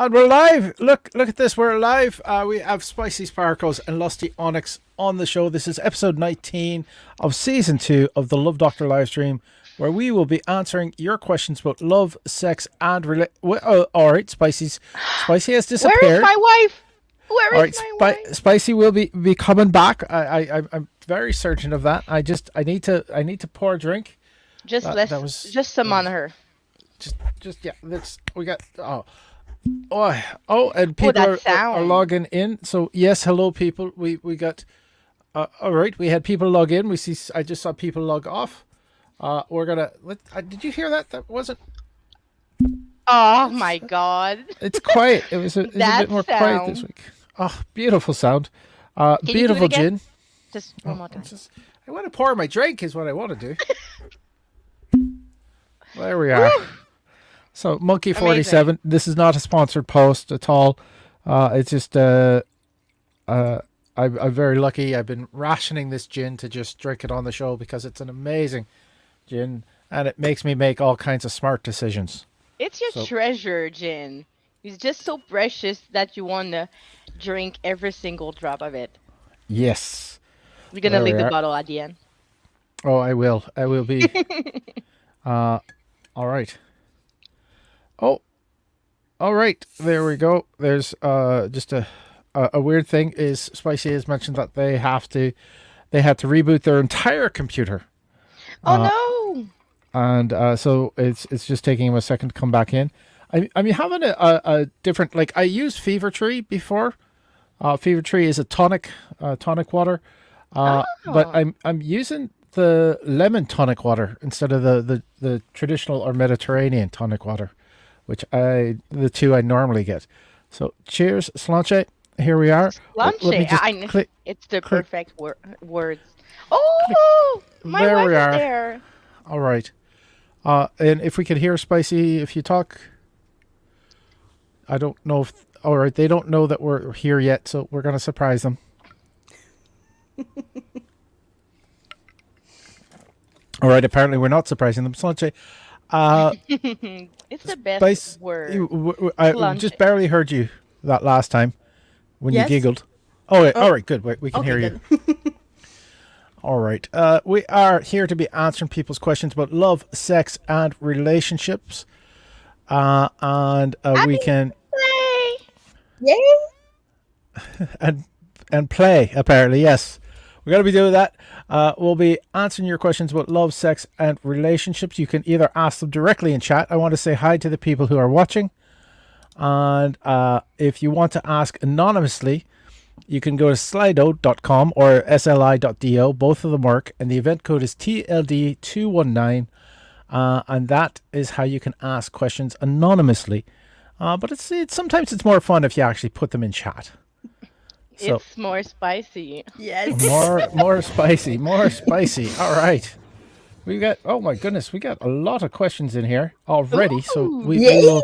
And we're live. Look at this. We're live. We have Spicy Sparkles and Lusty Onyx on the show. This is episode 19 of season 2 of the Love Doctor livestream, where we will be answering your questions about love, sex, and all right, Spicy has disappeared. Where is my wife? Where is my wife? Spicy will be coming back. I'm very certain of that. I need to pour a drink. Just summon her. Just yeah. We got and people are logging in. So yes, hello people. We got all right. We had people log in. I just saw people log off. We're gonna. Did you hear that? That wasn't. Oh my god! It's quiet. It was a bit more quiet this week. Oh, beautiful sound. Beautiful gin. Just one more time. I want to pour my drink. Is what I want to do. There we are. So Monkey 47. This is not a sponsored post at all. It's just I'm very lucky. I've been rationing this gin to just drink it on the show because it's an amazing gin and it makes me make all kinds of smart decisions. It's your treasure gin. It's just so precious that you want to drink every single drop of it. Yes. We're gonna leave the bottle at the end. Oh, I will. I will be. All right. Oh, all right. There we go. There's just a weird thing is Spicy has mentioned that they had to reboot their entire computer. Oh no! And so it's just taking him a second to come back in. I'm having a different, like, I used Fever Tree before. Fever Tree is a tonic water. But I'm using the lemon tonic water instead of the traditional or Mediterranean tonic water, which the two I normally get. So cheers, Slanche. Here we are. Slanche. It's the perfect words. Oh, my wife is there. All right. And if we could hear Spicy, if you talk, I don't know if. All right, they don't know that we're here yet, so we're gonna surprise them. All right, apparently we're not surprising them. Slanche. It's the best word. I just barely heard you that last time when you giggled. Oh, wait, all right, good. Wait, we can hear you. All right. We are here to be answering people's questions about love, sex, and relationships. And we can play. Yay! and play, apparently, yes. We're going to be doing that. We'll be answering your questions about love, sex, and relationships. You can either ask them directly in chat. I want to say hi to the people who are watching. And if you want to ask anonymously, you can go to slido.com or sli.do. Both of them work. And the event code is TLD219. And that is how you can ask questions anonymously. But it's sometimes it's more fun if you actually put them in chat. So, it's more spicy. Yes. More spicy. All right. We got, oh my goodness, we got a lot of questions in here already. Ooh, so we will.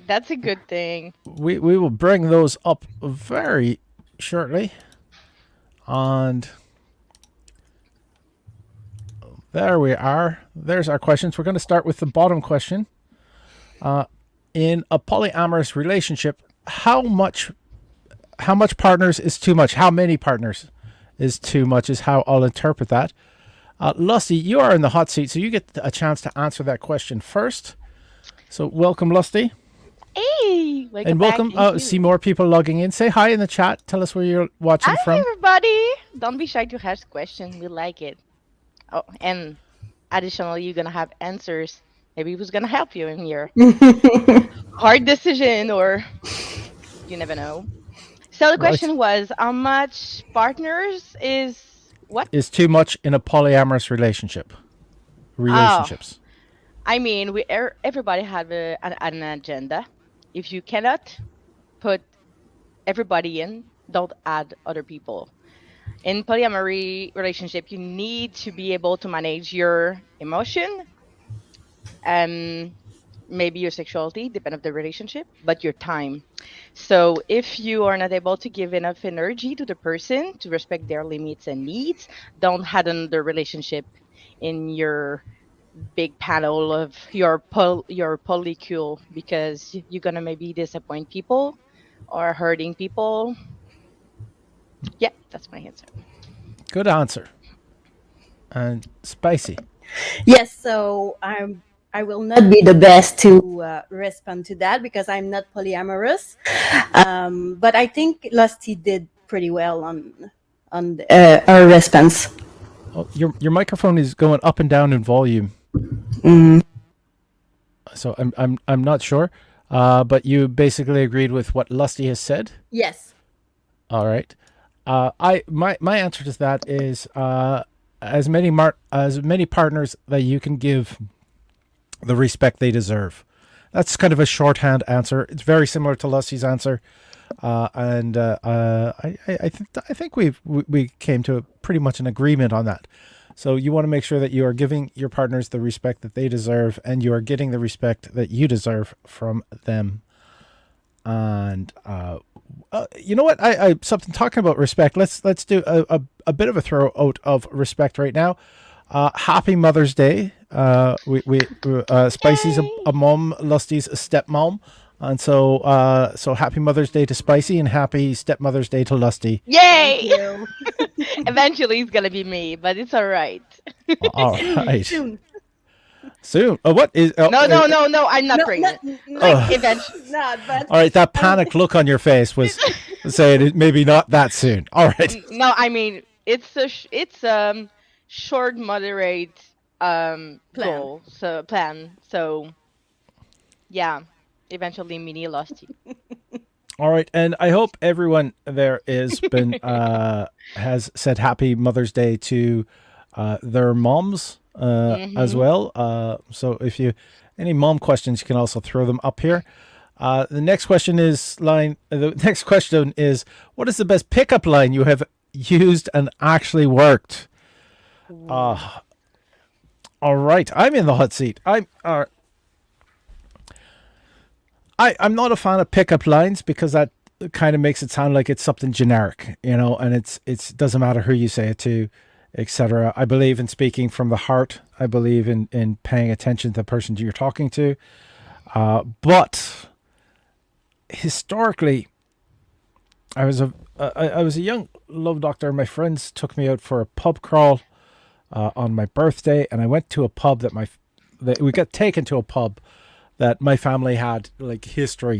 That's a good thing. We will bring those up very shortly. And there we are. There's our questions. We're going to start with the bottom question. In a polyamorous relationship, how much partners is too much? How many partners is too much is how I'll interpret that. Lusty, you are in the hot seat, so you get a chance to answer that question first. So welcome, Lusty. Hey, welcome. See more people logging in. Say hi in the chat. Tell us where you're watching from. Hi, everybody. Don't be shy to ask questions. We like it. Oh, and additionally, you're going to have answers. Maybe who's going to help you in your hard decision, or you never know. So the question was, how much partners is what? Is too much in a polyamorous relationships. I mean, everybody have an agenda. If you cannot put everybody in, don't add other people. In polyamory relationship, you need to be able to manage your emotion, maybe your sexuality, depending on the relationship, but your time. So if you are not able to give enough energy to the person to respect their limits and needs, don't have another relationship in your big panel of your polycule because you're gonna maybe disappoint people or hurting people. Yeah, that's my answer. Good answer. And spicy. Yes, so I will not be the best to respond to that because I'm not polyamorous. But I think Lusty did pretty well on our response. Oh, your microphone is going up and down in volume. So I'm not sure. But you basically agreed with what Lusty has said. Yes. All right. My answer to that is as many partners that you can give the respect they deserve. That's kind of a shorthand answer. It's very similar to Lusty's answer, and I think we came to pretty much an agreement on that. So you want to make sure that you are giving your partners the respect that they deserve, and you are getting the respect that you deserve from them. And you know what? I something talking about respect. Let's do a bit of a throw out of respect right now. Happy Mother's Day. We Spicy's a mom, Lusty's a stepmom, and so happy Mother's Day to Spicy and happy Stepmother's Day to Lusty. Yay! You. Eventually, it's gonna be me, but it's all right. All right, Soon. What is? No, I'm not No, pregnant. not, Like eventually. not, but All right, that panicked look on your face was saying it maybe not that soon. All right. No, I mean it's short, moderate goal, so plan. So yeah, eventually mini Lusty. All right, and I hope everyone there is been has said Happy Mother's Day to their moms as well. So if you any mom questions, you can also throw them up here. The next question is what is the best pickup line you have used and actually worked? All right, I'm in the hot seat. I'm not a fan of pickup lines because that kind of makes it sound like it's something generic, and it's doesn't matter who you say it to, etc. I believe in speaking from the heart. I believe in paying attention to the person you're talking to. But historically, I was a young love doctor. My friends took me out for a pub crawl on my birthday, and I went to a pub that we got taken to a pub that my family had like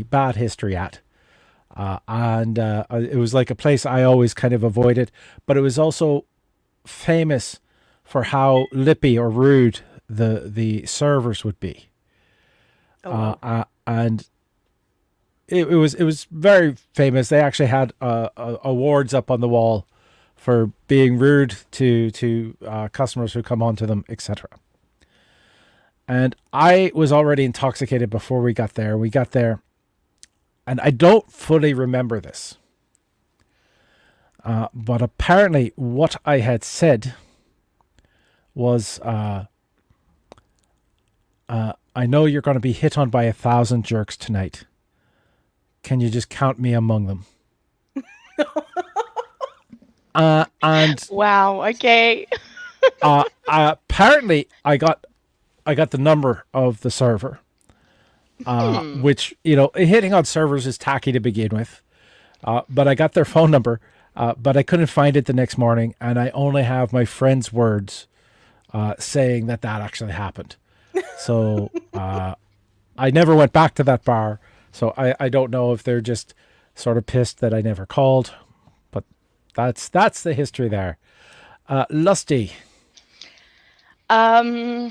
bad history at. And it was like a place I always kind of avoided, but it was also famous for how lippy or rude the servers would be. And it was very famous. They actually had awards up on the wall for being rude to customers who come onto them, etc. And I was already intoxicated before we got there. We got there, and I don't fully remember this. But apparently what I had said was, I know you're going to be hit on by 1,000 jerks tonight. Can you just count me among them? And Wow. Okay. apparently I got the number of the server, which, hitting on servers is tacky to begin with. But I got their phone number, but I couldn't find it the next morning. And I only have my friend's words saying that actually happened. So I never went back to that bar. So I don't know if they're just sort of pissed that I never called. But that's the history there. Lusty. Oh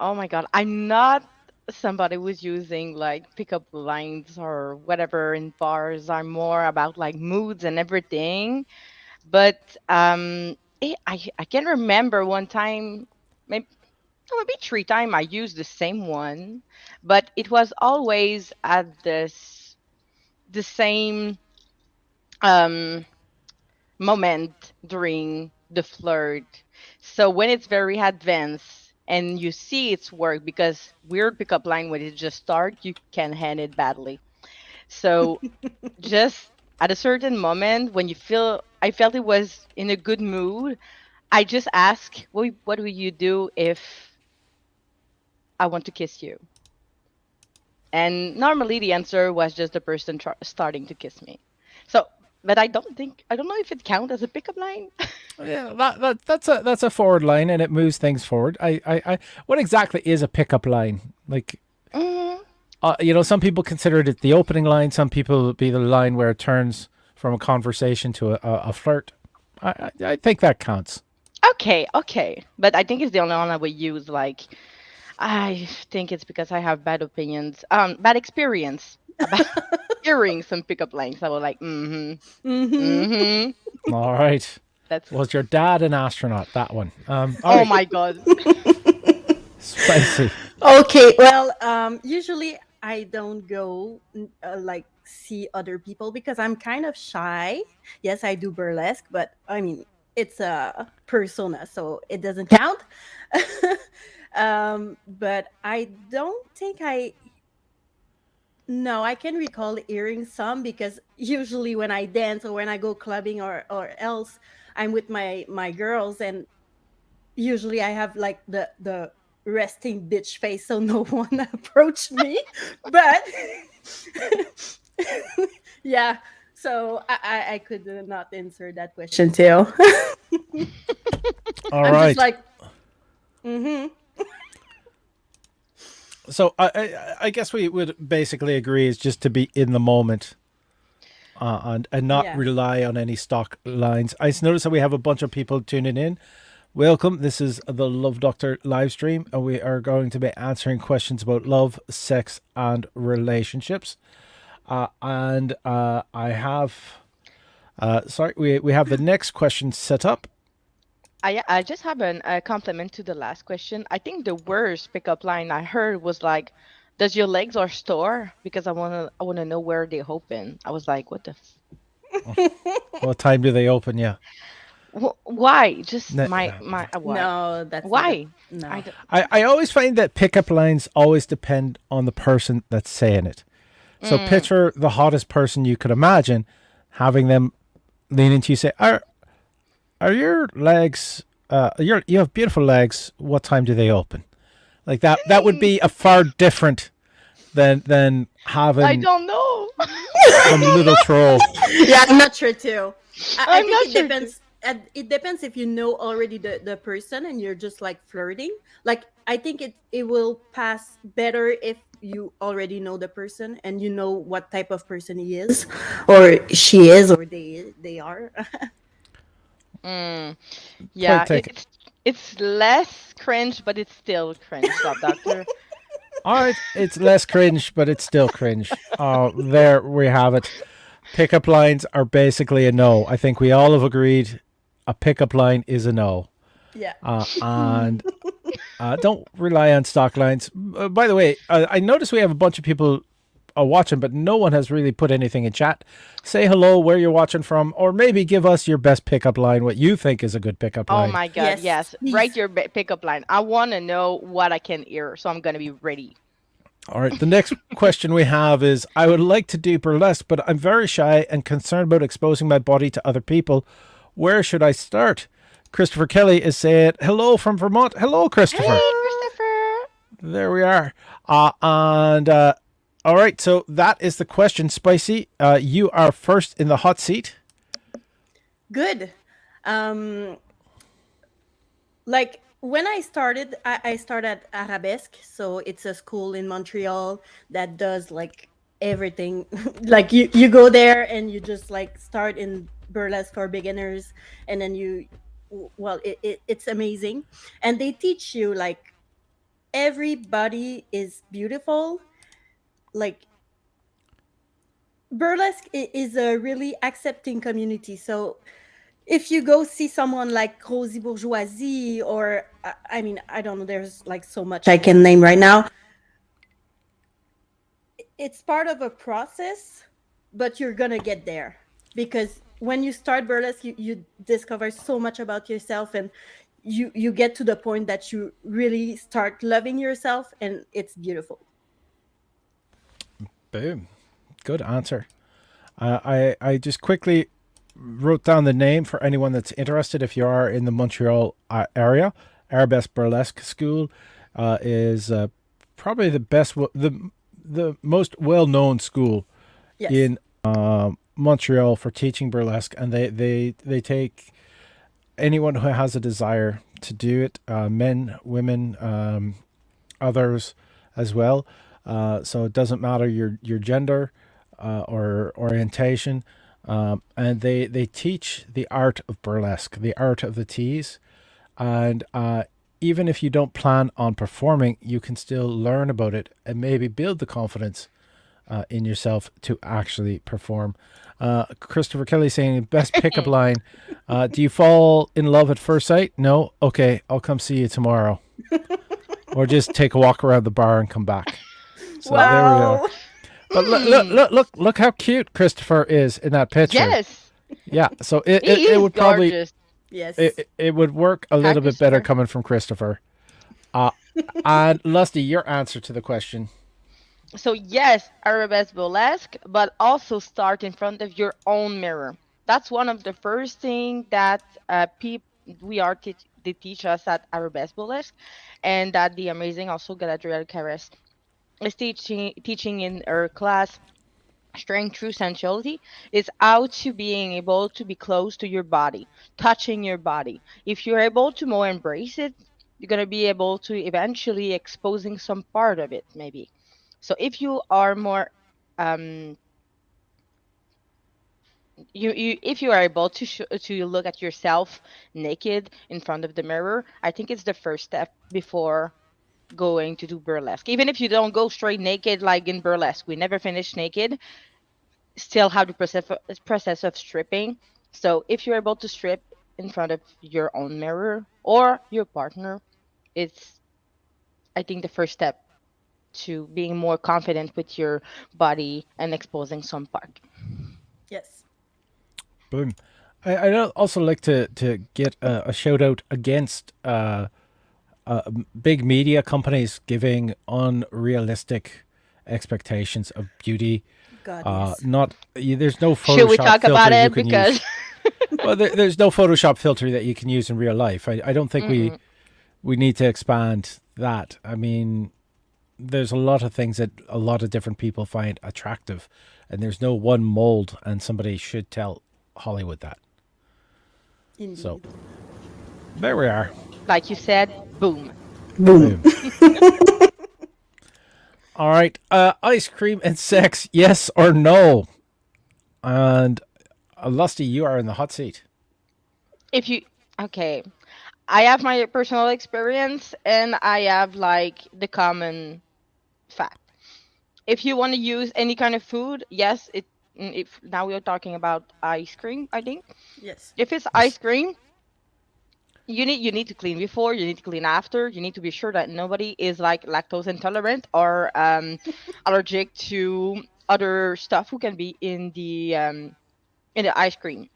my God, I'm not somebody who's using like pickup lines or whatever in bars. I'm more about like moods and everything. But I can remember one time, maybe maybe three times I used the same one, but it was always at the same um moment during the flirt. So when it's very advanced and you see it's work, because weird pickup line when it just start, you can hand it badly. So just at a certain moment when I felt it was in a good mood, I just ask, what would you do if I want to kiss you. And normally the answer was just the person starting to kiss me. So, but I don't know if it counts as a pickup line. Yeah, that's a forward line, and it moves things forward. What exactly is a pickup line? Like, Mm, some people consider it the opening line. Some people would be the line where it turns from a conversation to a flirt. I think that counts. okay. But I think it's the only one I would use. Like, I think it's because I have bad opinions, bad experience about hearing some pickup lines. I was like, All right. That's. Was your dad an astronaut? That one. All Oh right. my god. Spicy. Okay, well, usually I don't go like see other people because I'm kind of shy. Yes, I do burlesque, but I mean, it's a persona, so it doesn't count. But I don't think I. No, I can recall hearing some because usually when I dance or when I go clubbing or else, I'm with my girls, and usually I have like the resting bitch face, so no one approached me. But yeah, so I could not answer that question too. All I'm right. just like, mm-hmm. So I guess we would basically agree is just to be in the moment, and not Yeah. rely on any stock lines. I noticed that we have a bunch of people tuning in. Welcome. This is the Love Doctor live stream, and we are going to be answering questions about love, sex, and relationships. And I have, sorry, we have the next question set up. I just have a compliment to the last question. I think the worst pickup line I heard was like, "Does your legs are store?" Because I wanna know where they open. I was like, "What the? What time do they open? Yeah. Why? Just No, my why? No, that's Why? no. I don't, I always find that pickup lines always depend on the person that's saying it. So picture the hottest person you could imagine, having them lean into you, say, "Are your legs? You have beautiful legs. What time do they open?" Like that. That would be a far different than I having don't know. some little troll. Yeah, I'm not sure too. I I'm think not it sure. depends. It depends if you know already the person and you're just like flirting. Like I think it will pass better if you already know the person and you know what type of person he is, or she is, or they are. Mm, Point yeah, taken. it's less cringe, but it's still cringe, Love Doctor. All right, it's less cringe, but it's still cringe. Oh, there we have it. Pickup lines are basically a no. I think we all have agreed a pickup line is a no. Yeah. And don't rely on stock lines. By the way, I noticed we have a bunch of people watching, but no one has really put anything in chat. Say hello, where you're watching from, or maybe give us your best pickup line, what you think is a good pickup Oh line. my God, Yes, yes. please. Write your pickup line. I want to know what I can hear, so I'm gonna be ready. All right, the next question we have is, I would like to do burlesque, but I'm very shy and concerned about exposing my body to other people. Where should I start? Christopher Kelly is saying, hello from Vermont. Hello, Christopher. Hey, Christopher. There we are. All right, so that is the question. Spicy, you are first in the hot seat. Good. Like when I started, I started at Arabesque, so it's a school in Montreal that does like everything. Like you go there and you just like start in burlesque for beginners, and then well, it's amazing, and they teach you like everybody is beautiful. Like burlesque is a really accepting community, so if you go see someone like Rosie Bourgeoisie, or I mean, I don't know, there's like so much I can name right now. It's part of a process, but you're gonna get there because when you start burlesque, you discover so much about yourself, and you get to the point that you really start loving yourself, and it's beautiful. Boom. Good answer. I just quickly wrote down the name for anyone that's interested. If you are in the Montreal area, Arabesque Burlesque School is probably the best, the most well-known school Yes. in Montreal for teaching burlesque, and they take anyone who has a desire to do it, men, women, others as well. So it doesn't matter your gender or orientation, and they teach the art of burlesque, the art of the tease, and even if you don't plan on performing, you can still learn about it and maybe build the confidence in yourself to actually perform. Christopher Kelly saying, best pickup line, do you fall in love at first sight? No? Okay, I'll come see you tomorrow. Or just take a walk around the bar and come back. So there we Wow. are. But look how cute Christopher is in that picture. Yes, Yeah, so he it is would probably gorgeous. Yes. it would work a little bit better Christopher. coming from Christopher. And Lusty, your answer to the question. So yes, arabesque burlesque, but also start in front of your own mirror. That's one of the first thing that they teach us at arabesque burlesque, and that the amazing also Galadriel Caress is teaching in her class. Strength through sensuality is how to being able to be close to your body, touching your body. If you're able to more embrace it, you're gonna be able to eventually exposing some part of it, maybe. So if you are more, um, if you are able to look at yourself naked in front of the mirror, I think it's the first step before going to do burlesque. Even if you don't go straight naked like in burlesque, we never finish naked. Still have the process of stripping. So if you're able to strip in front of your own mirror or your partner, it's, I think, the first step to being more confident with your body and exposing some part. Yes. Boom. I'd also like to get a shout out against big media companies giving unrealistic expectations of beauty. God, yes. There's no Photoshop Should we talk filter about you it? can Because use. Well, there's no Photoshop filter that you can use in real life. I don't think we need to expand that. I mean, there's a lot of things that a lot of different people find attractive, and there's no one mold, and somebody should tell Hollywood that. Indeed. So there we are. like you said, boom. Boom. All right, ice cream and sex, yes or no? And Lusty, you are in the hot seat. If you okay, I have my personal experience and I have like the common fact. If you want to use any kind of food, yes, if now we are talking about ice cream, I think. Yes. If it's ice cream, you need to clean before, you need to clean after, you need to be sure that nobody is like lactose intolerant or allergic to other stuff who can be in the ice cream.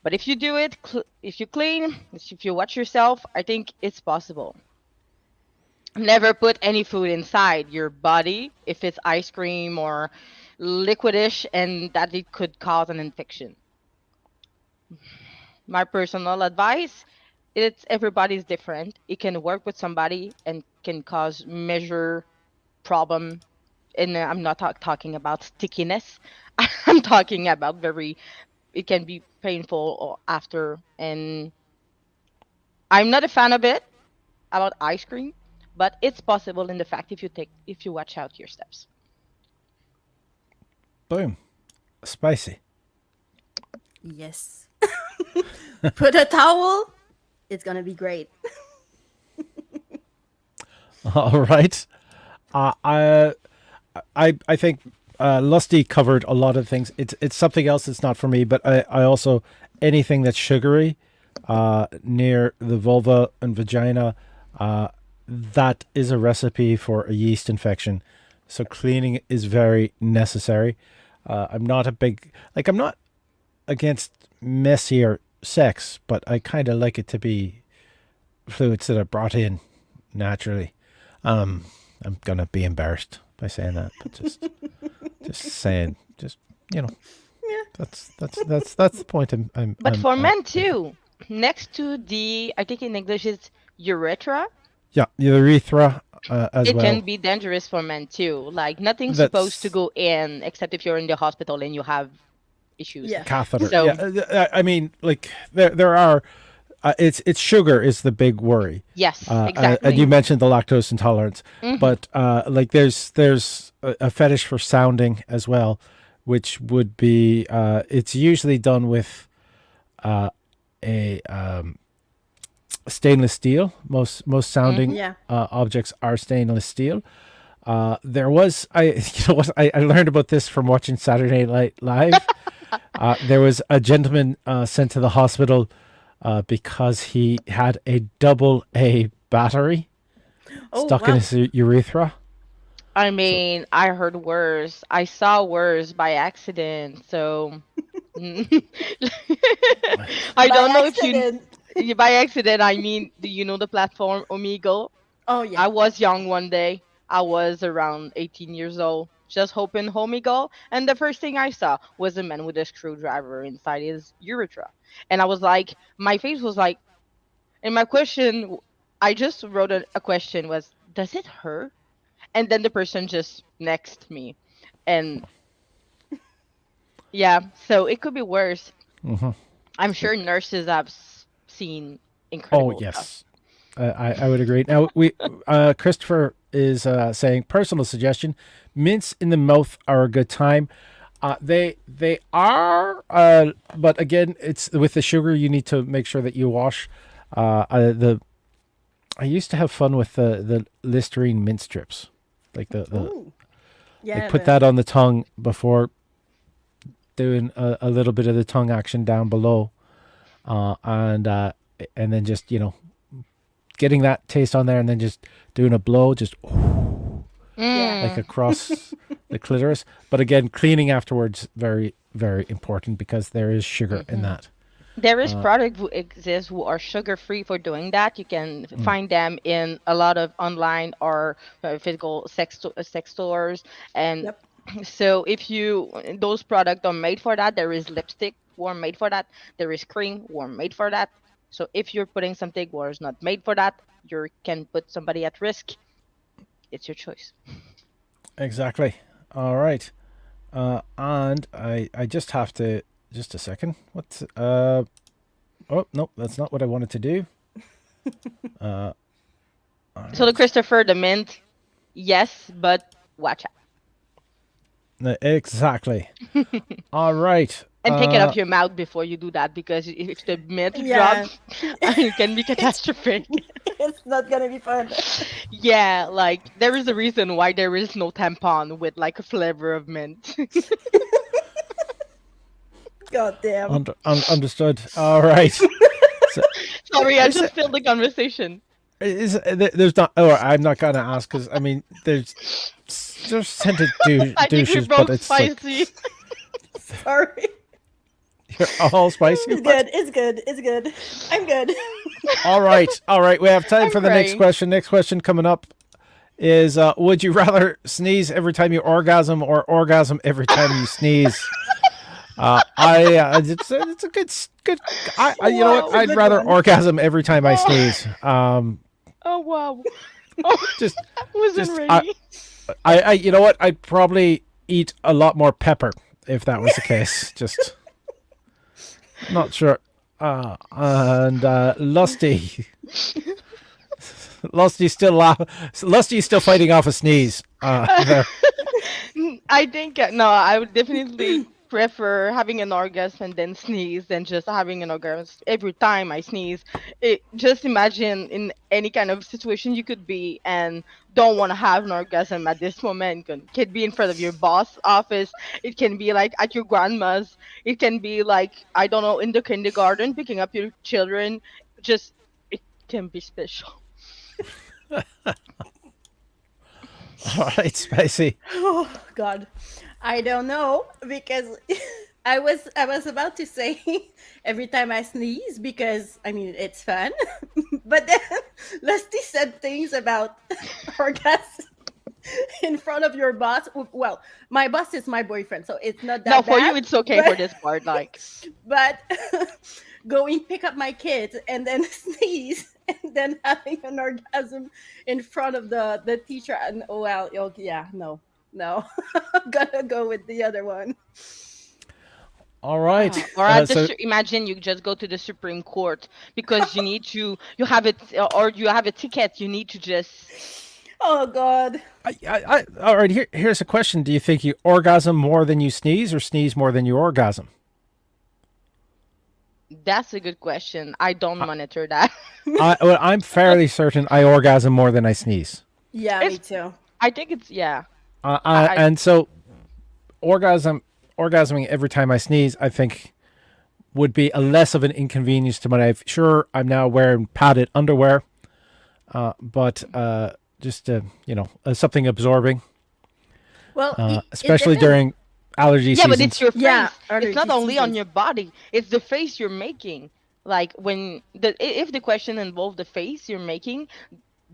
But if you do it, if you clean, if you watch yourself, I think it's possible. Never put any food inside your body if it's ice cream or liquidish, and that it could cause an infection. My personal advice, it's everybody's different. It can work with somebody and can cause major problem. And I'm not talking about stickiness. I'm talking about it can be painful or after. And I'm not a fan of it, about ice cream, but it's possible in the fact if you watch out your steps. Boom. Spicy. Yes. Put a towel. It's gonna be great. All right. I think Lusty covered a lot of things. It's something else that's not for me, but I also, anything that's sugary near the vulva and vagina, that is a recipe for a yeast infection. So cleaning is very necessary. I'm not against messier sex, but I kind of like it to be fluids that are brought in naturally. I'm gonna be embarrassed by saying that, but just saying, you know, Yeah. that's the point. But for men too, next to I think in English it's urethra. Yeah, the urethra. as It can well. be dangerous for men too. Like nothing's supposed to That's go in except if you're in the hospital and you have issues. Yeah. catheter. Yeah, So I mean, like there are. It's sugar is the big worry. yes, And you exactly. mentioned the lactose intolerance, Hmm. but like there's a fetish for sounding as well, which would be it's usually done with a stainless steel. Most sounding Yeah. objects are stainless steel. There was you know what I learned about this from watching Saturday Night Live. There was a gentleman sent to the hospital because he had a double A battery Oh stuck in wow. his urethra. I So mean, I heard worse. I saw worse by accident. So I By don't know if accident. by accident. I mean, do you know the platform Omegle? Oh yeah. I was young one day. I was around 18 years old, just hoping home he go. And the first thing I saw was a man with a screwdriver inside his urethra. And I was like, my face was like, and my question, I just wrote a question was, does it hurt? And then the person just next me. And yeah, so it could be worse. mhm. I'm sure nurses have seen Oh incredible stuff. yes, I would agree. Now we Christopher is saying personal suggestion: mints in the mouth are a good time. They are, but again, it's with the sugar. You need to make sure that you wash. The I used to have fun with the Listerine mint strips, like the Oh like yeah. put that on the tongue before doing a little bit of the tongue action down below, and then just getting that taste on there, and then just doing a blow, just Yeah. like Mm. across the clitoris. But again, cleaning afterwards very very important because there is sugar in Hmm. that. There is Uh, products who exist who are sugar free for doing that. You can mm, find them in a lot of online or physical sex stores. And Yep. so if you those products are made for that, there is lipstick were made for that. There is cream were made for that. So if you're putting something where it's not made for that, you can put somebody at risk. It's your choice. exactly. All right. And I just have to just a second. What's oh no, that's not what I wanted to do. All So the right. Christopher the mint, yes, but watch Exactly. out. All right. And take it off your mouth before you do that because if the mint Yeah. drops, it can be it's catastrophic. it's not gonna be fun. Yeah, like there is a reason why there is no tampon with like a flavor of mint. God damn. Understood. All right. So Sorry, I is just filled the conversation. there's not? Oh, I'm not gonna ask because I mean there's scented I think we're douches, but both it's like spicy. Sorry. you're all spicy. It's What? good. It's good. It's good. I'm good. All right. All right. We have time I'm for the next crying. question. Next question coming up is: would you rather sneeze every time you orgasm or orgasm every time you sneeze? It's a good. You know Wow, what? it's a I'd good rather one. orgasm every time I Oh, sneeze. oh wow. Oh, Just I wasn't just ready. you know what? I'd probably eat a lot more pepper if that was the case. Just not sure. And Lusty, Lusty's still Lusty's still fighting off a sneeze. There. I think no, I would definitely prefer having an orgasm and then sneeze than just having an orgasm every time I sneeze. Just imagine in any kind of situation you could be and don't want to have an orgasm at this moment. Could be in front of your boss office. It can be like at your grandma's. It can be like I don't know in the kindergarten picking up your children. Just it can be special. All right, spicy. Oh God, I don't know because I was about to say every time I sneeze because I mean it's fun, but then Lusty said things about orgasm in front of your boss. Well, my boss is my boyfriend, so it's not Now that for you bad. it's okay for But this part. Like but going pick up my kids and then sneeze and then having an orgasm in front of the teacher. And oh well, yeah, no, I'm gonna go with the other one. All right. Or at the So imagine you just go to the Supreme Court because you have it, or you have a ticket. You need to just. Oh God. all right. Here's a question: do you think you orgasm more than you sneeze, or sneeze more than you orgasm? That's a good question. I don't monitor that. I'm fairly certain I orgasm more than I sneeze. Yeah, me too. I think it's I- And so orgasming every time I sneeze, I think would be a less of an inconvenience to my life. Sure, I'm now wearing padded underwear, but just something absorbing, Well, especially it depends. during allergy Yeah, but seasons. it's your face. Yeah, It's not allergy only on seasons. your body. It's the face you're making. Like if the question involved the face you're making,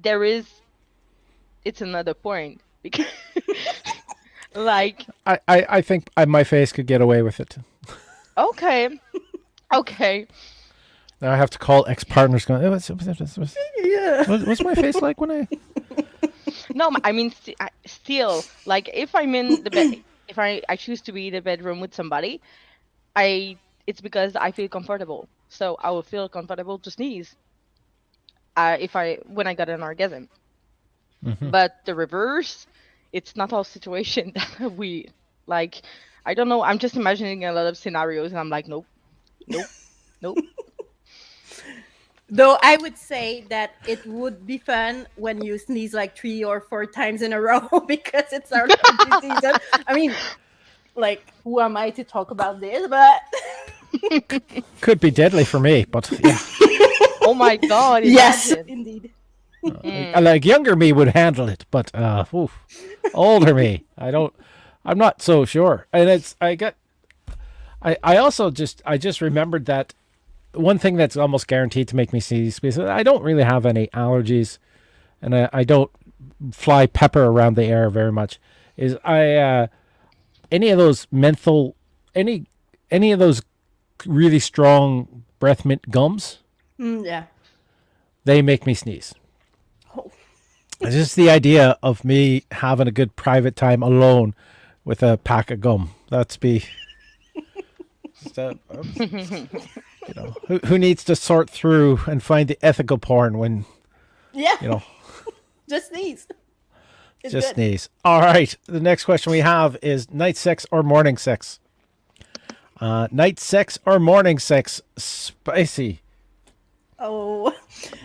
it's another point because like I think my face could get away with it. okay, okay. Now I have to call ex-partners going, Yeah. what's my face like when I... No, I mean still like if I'm in the bed, if I choose to be in the bedroom with somebody, it's because I feel comfortable. So I will feel comfortable to sneeze. When I got an orgasm. But the reverse, it's not all situation that we like. I don't know. I'm just imagining a lot of scenarios, and I'm like, nope, nope, nope. Though I would say that it would be fun when you sneeze like 3 or 4 times in a row because it's our allergy season. I mean, like, who am I to talk about this? But Could be deadly for me, but yeah. Oh my God! yes, Imagine. indeed. Like younger me would handle it, but older me, I'm not so sure. And I also just remembered that one thing that's almost guaranteed to make me sneeze, because I don't really have any allergies, and I don't fly pepper around the air very much, is any of those menthol, any of those really strong breath mint gums, Yeah. they make me sneeze. Oh. It's just the idea of me having a good private time alone with a pack of gum. That's be. Who needs to sort through and find the ethical porn when Yeah. Just sneeze. It's just good. sneeze. All right. The next question we have is night sex or morning sex. Night sex or morning sex. Spicy. Oh,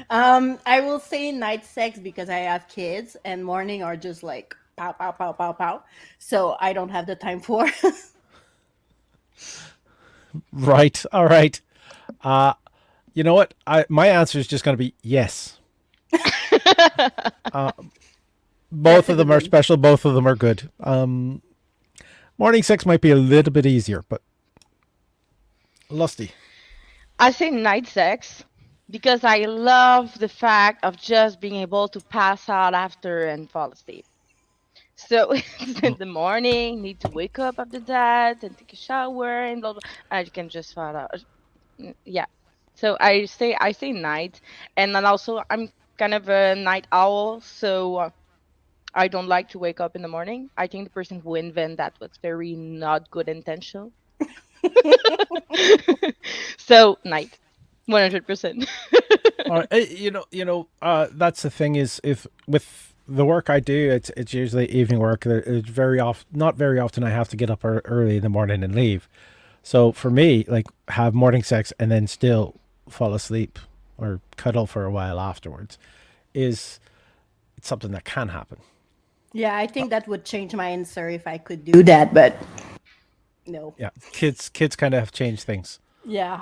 I will say night sex because I have kids, and morning are just like pow pow pow pow pow. So I don't have the time for. Right. All right. You know what? My answer is just going to be yes. Both of them are special. Both of them are good. Morning sex might be a little bit easier, but Lusty. I say night sex because I love the fact of just being able to pass out after and fall asleep. So it's in the morning, need to wake up after that and take a shower and blah blah. I can just fall out. Yeah. So I say night, and then also I'm kind of a night owl, so I don't like to wake up in the morning. I think the person who invented that was very not good intentional. So night, 100%. That's the thing is, if with the work I do, it's usually evening work. It's not very often I have to get up early in the morning and leave. So for me, like have morning sex and then still fall asleep or cuddle for a while afterwards it's something that can happen. Yeah, I think that would change my answer if I could do that, but no. Yeah, kids kind of have changed things. Yeah.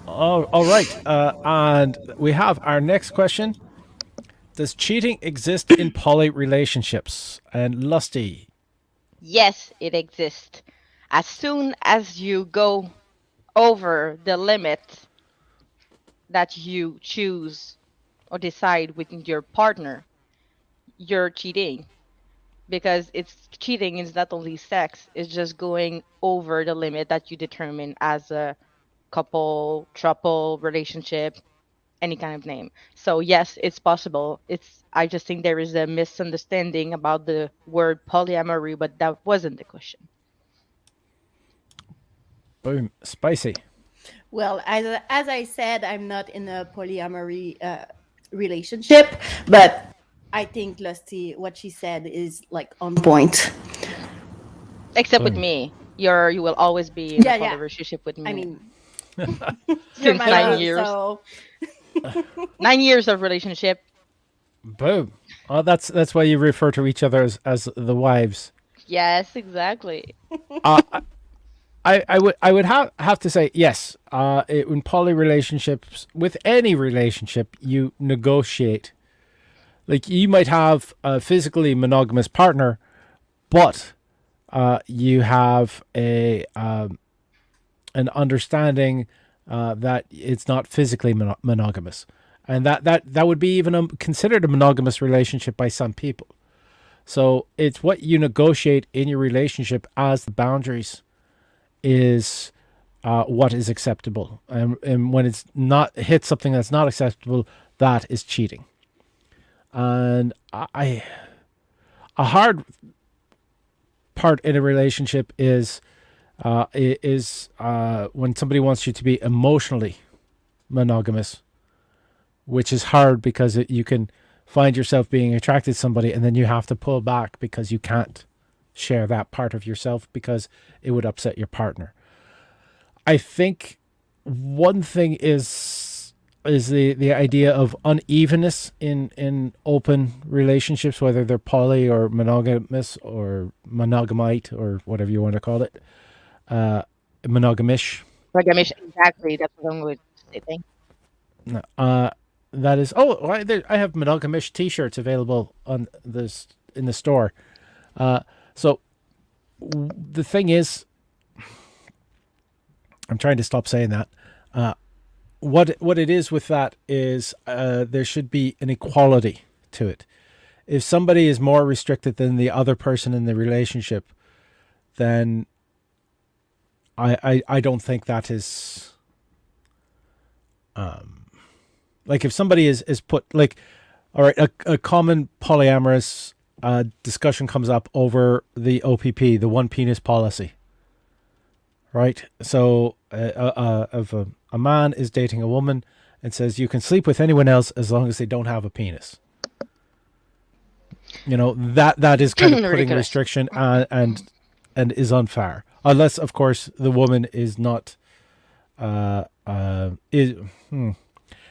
All right. And we have our next question. Does cheating exist in poly relationships? And Lusty. Yes, it exists. As soon as you go over the limit that you choose or decide with your partner, you're cheating. Because cheating is not only sex, it's just going over the limit that you determine as a couple, throuple relationship. any kind of name. So yes, it's possible. I just think there is a misunderstanding about the word polyamory, but that wasn't the question. Boom. Spicy. Well, as I said, I'm not in a polyamory relationship, but I think Lusty, what she said is like on point. Except with Boom. me. You will always be in a Yeah, poly yeah. relationship with me. I mean, you're Since my 9 love, years. so 9 years of relationship. Boom. Oh, that's why you refer to each other as the wives. Yes, exactly. I would have to say yes. In poly relationships, with any relationship, you negotiate. Like you might have a physically monogamous partner, but you have an understanding that it's not physically monogamous, and that would be even considered a monogamous relationship by some people. So it's what you negotiate in your relationship as the boundaries is what is acceptable, and when it's not hit something that's not acceptable, that is cheating. And a hard part in a relationship is when somebody wants you to be emotionally monogamous, which is hard because you can find yourself being attracted to somebody and then you have to pull back because you can't share that part of yourself because it would upset your partner. I think one thing is the idea of unevenness in open relationships, whether they're poly or monogamous or monogamite or whatever you want to call it, monogamish. Monogamish, exactly. That's what I'm going to say. Thank you. That is. I have monogamish T-shirts available on this in the store. So the thing is, I'm trying to stop saying that. What it is with that is there should be an equality to it. If somebody is more restricted than the other person in the relationship, then I don't think that is like if somebody is put like, all right, a common polyamorous discussion comes up over the OPP, the one penis policy, right? So if a man is dating a woman and says you can sleep with anyone else as long as they don't have a penis, that is kind of putting Ridiculous. restriction and is unfair, unless of course the woman is not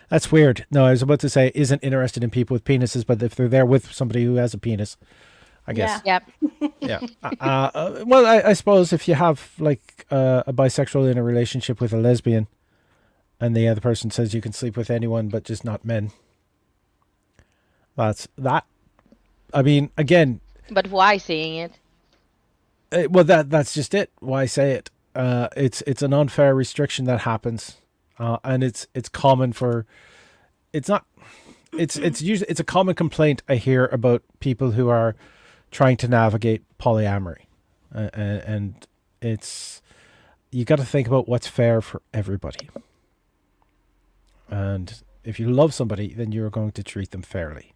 that's weird. No, I was about to say isn't interested in people with penises, but if they're there with somebody who has a penis, I guess. Yep. Yeah. Well, I suppose if you have like a bisexual in a relationship with a lesbian, and the other person says you can sleep with anyone but just not men, that's that. I mean, again. But why saying it? Well, that's just it. Why say it? It's an unfair restriction that happens, and it's common for. It's not. It's usually it's a common complaint I hear about people who are trying to navigate polyamory, and it's you got to think about what's fair for everybody. And if you love somebody, then you're going to treat them fairly.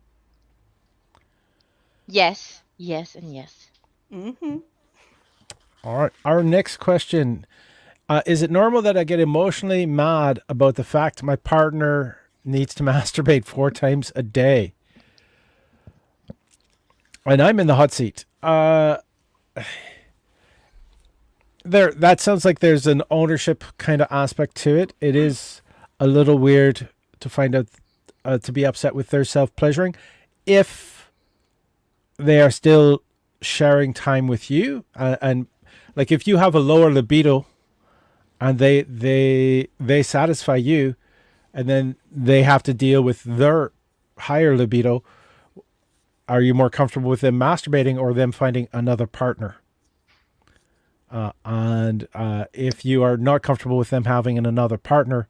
Yes, yes, and yes. Mm-hmm. All right. Our next question. Is it normal that I get emotionally mad about the fact my partner needs to masturbate 4 times a day? And I'm in the hot seat. That sounds like there's an ownership kind of aspect to it. It is a little weird to find out to be upset with their self-pleasuring if they are still sharing time with you, and like if you have a lower libido and they satisfy you and then they have to deal with their higher libido, are you more comfortable with them masturbating or them finding another partner? And if you are not comfortable with them having another partner,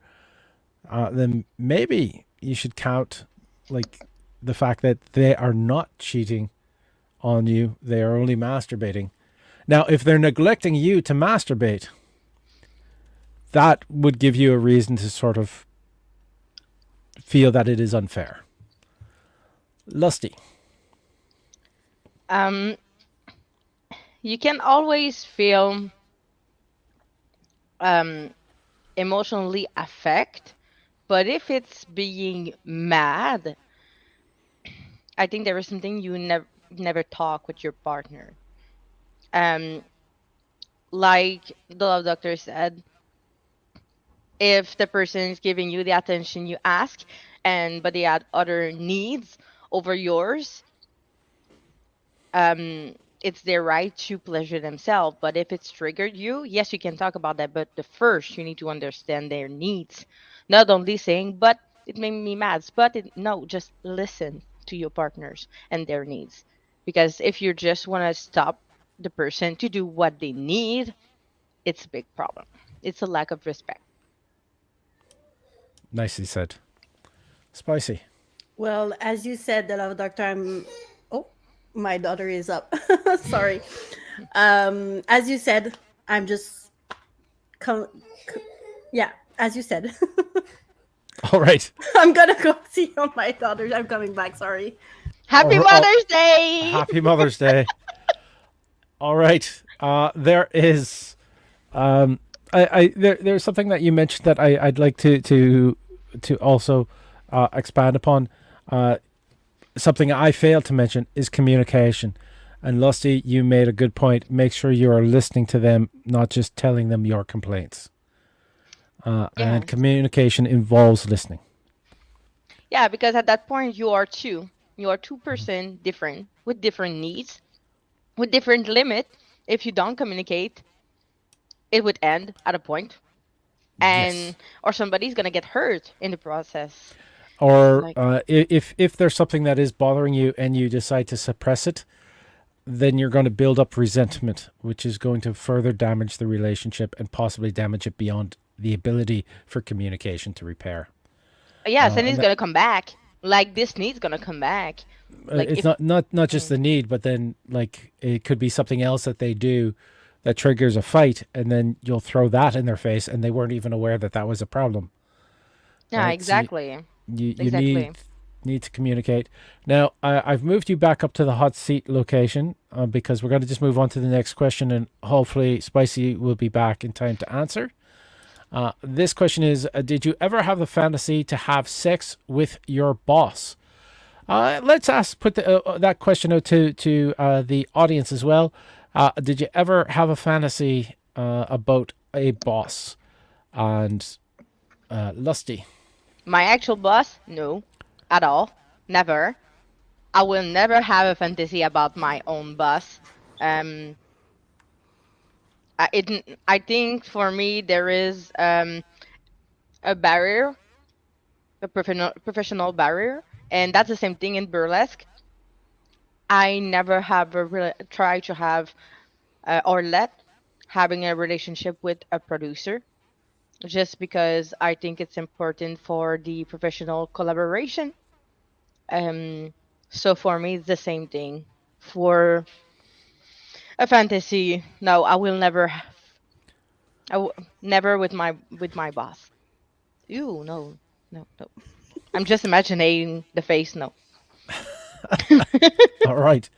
then maybe you should count like the fact that they are not cheating on you. They are only masturbating. Now, if they're neglecting you to masturbate, that would give you a reason to sort of feel that it is unfair. Lusty. Um, you can always feel emotionally affect, but if it's being mad, I think there is something you never talk with your partner. Um, like the love doctor said, if the person is giving you the attention you ask, but they had other needs over yours, it's their right to pleasure themselves. But if it's triggered you, yes, you can talk about that. But the first, you need to understand their needs. Not only saying, but it made me mad. No, just listen to your partners and their needs. Because if you just want to stop the person to do what they need, it's a big problem. It's a lack of respect. Nicely said. Spicy. Well, as you said, the love doctor, oh, my daughter is up. Sorry. As you said, I'm just. Com- yeah, as you said. All right. I'm gonna go see on my daughter. I'm coming back. Sorry. Happy Mother's Day! Happy Mother's Day. All right. There is, there's something that you mentioned that I'd like to also expand upon. Something I failed to mention is communication. And Lusty, you made a good point. Make sure you are listening to them, not just telling them your complaints. And communication involves listening. Yeah, because at that point you are two. You are two-person different with different needs, with different limit. If you don't communicate, it would end at a point, and or somebody's gonna get hurt in the process. Or if there's something that is bothering you and you decide to suppress it, then you're going to build up resentment, which is going to further damage the relationship and possibly damage it beyond the ability for communication to repair. Yes, and it's gonna come back. Like this need's gonna come back. Like it's not just the need, but then like it could be something else that they do that triggers a fight, and then you'll throw that in their face, and they weren't even aware that that was a problem. Yeah, right? exactly. So you need to communicate. Now, I've moved you back up to the hot seat location because we're going to just move on to the next question, and hopefully Spicy will be back in time to answer. This question is, did you ever have the fantasy to have sex with your boss? Let's put that question out to the audience as well. Did you ever have a fantasy about a boss? And Lusty. My actual boss? No, at all. Never. I will never have a fantasy about my own boss. I think for me there is a barrier, a professional barrier, and that's the same thing in burlesque. I never have tried to have or let having a relationship with a producer, just because I think it's important for the professional collaboration. So for me, it's the same thing. For a fantasy, no, I will never have. Never with my boss. Ew, no, no, no. I'm just imagining the face. No. All right.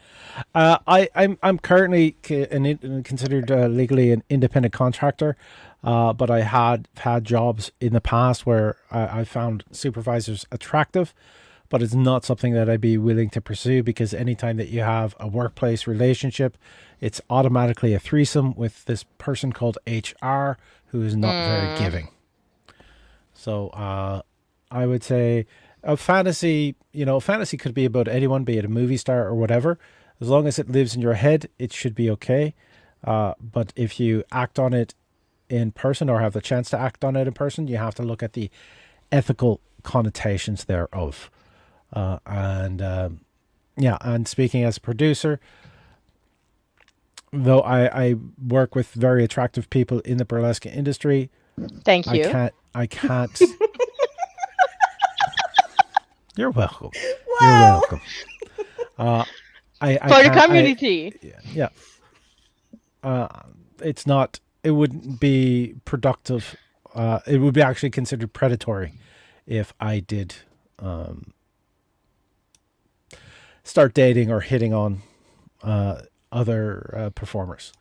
I'm currently considered legally an independent contractor, but I had jobs in the past where I found supervisors attractive, but it's not something that I'd be willing to pursue, because anytime that you have a workplace relationship, it's automatically a threesome with this person called HR who is not very giving. So I would say a fantasy, fantasy could be about anyone, be it a movie star or whatever. As long as it lives in your head, it should be okay. But if you act on it in person, or have the chance to act on it in person, you have to look at the ethical connotations thereof. And speaking as a producer, though I work with very attractive people in the burlesque industry, Thank you. I can't. You're welcome. Wow. You're welcome. For the community. It's not. It wouldn't be productive. It would be actually considered predatory if I did start dating or hitting on other performers.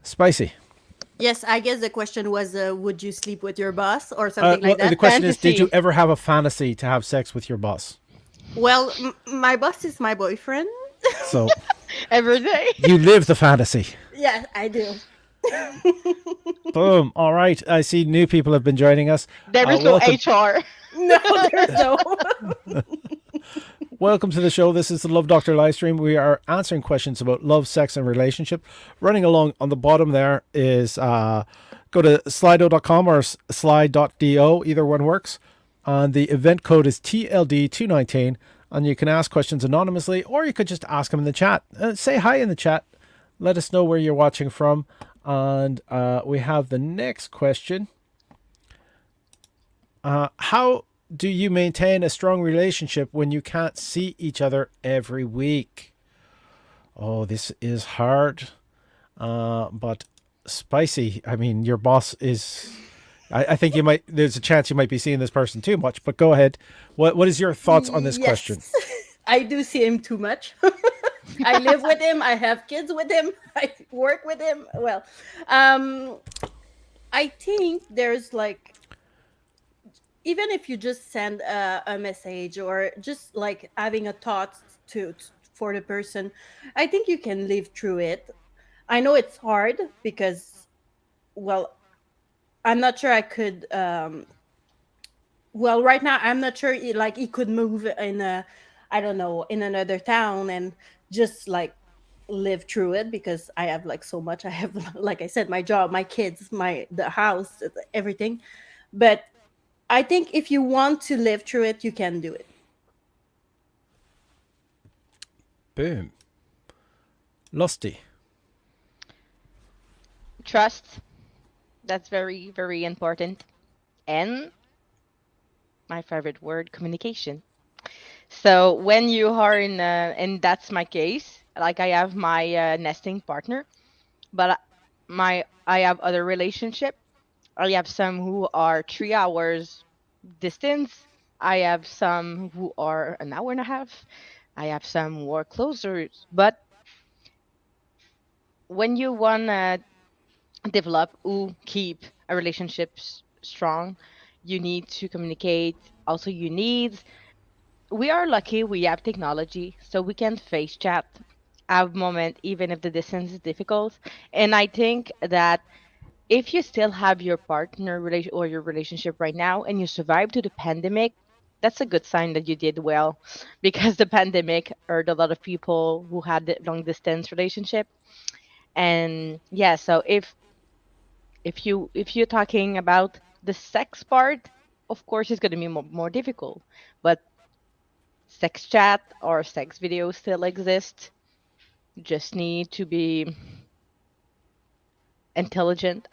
Spicy. Yes, I guess the question was, would you sleep with your boss or something like that? The question is, did you Fantasy. ever have a fantasy to have sex with your boss? Well, my boss is my boyfriend. So Every day. you live the fantasy. Yeah, I do. Boom. All right. I see new people have been joining us. There is no welcome, HR. No, there's no. welcome to the show. This is the Love Doctor Livestream. We are answering questions about love, sex, and relationship. Running along on the bottom there is go to slido.com or slide.do. Either one works. And the event code is TLD219. And you can ask questions anonymously, or you could just ask them in the chat. Say hi in the chat. Let us know where you're watching from. And we have the next question. How do you maintain a strong relationship when you can't see each other every week? Oh, this is hard. But spicy. I mean, your boss is... I think there's a chance you might be seeing this person too much, but go ahead. What is your thoughts on this question? I do see him too much. I live with him. I have kids with him. I work with him. Well, I think there's like, even if you just send a message or just like having a thought for the person, I think you can live through it. I know it's hard because, well, I'm not sure I could. Well, right now I'm not sure. He could move in I don't know, in another town and just like live through it, because I have like so much. I have, like I said, my job, my kids, the house, everything. But I think if you want to live through it, you can do it. Boom. Lusty. Trust. That's very, very important. And my favorite word, communication. So when you are and that's my case, like I have my nesting partner, but I have other relationship. I have some who are 3 hours distance. I have some who are an hour and a half. I have some who are closer. But when you want to develop or keep a relationship strong, you need to communicate. Also, we are lucky we have technology, so we can face chat, have moment, even if the distance is difficult. And I think that if you still have your partner or your relationship right now and you survive to the pandemic, that's a good sign that you did well, because the pandemic hurt a lot of people who had the long distance relationship. And yeah, so if you're talking about the sex part, of course it's going to be more difficult, but sex chat or sex videos still exist. You just need to be intelligent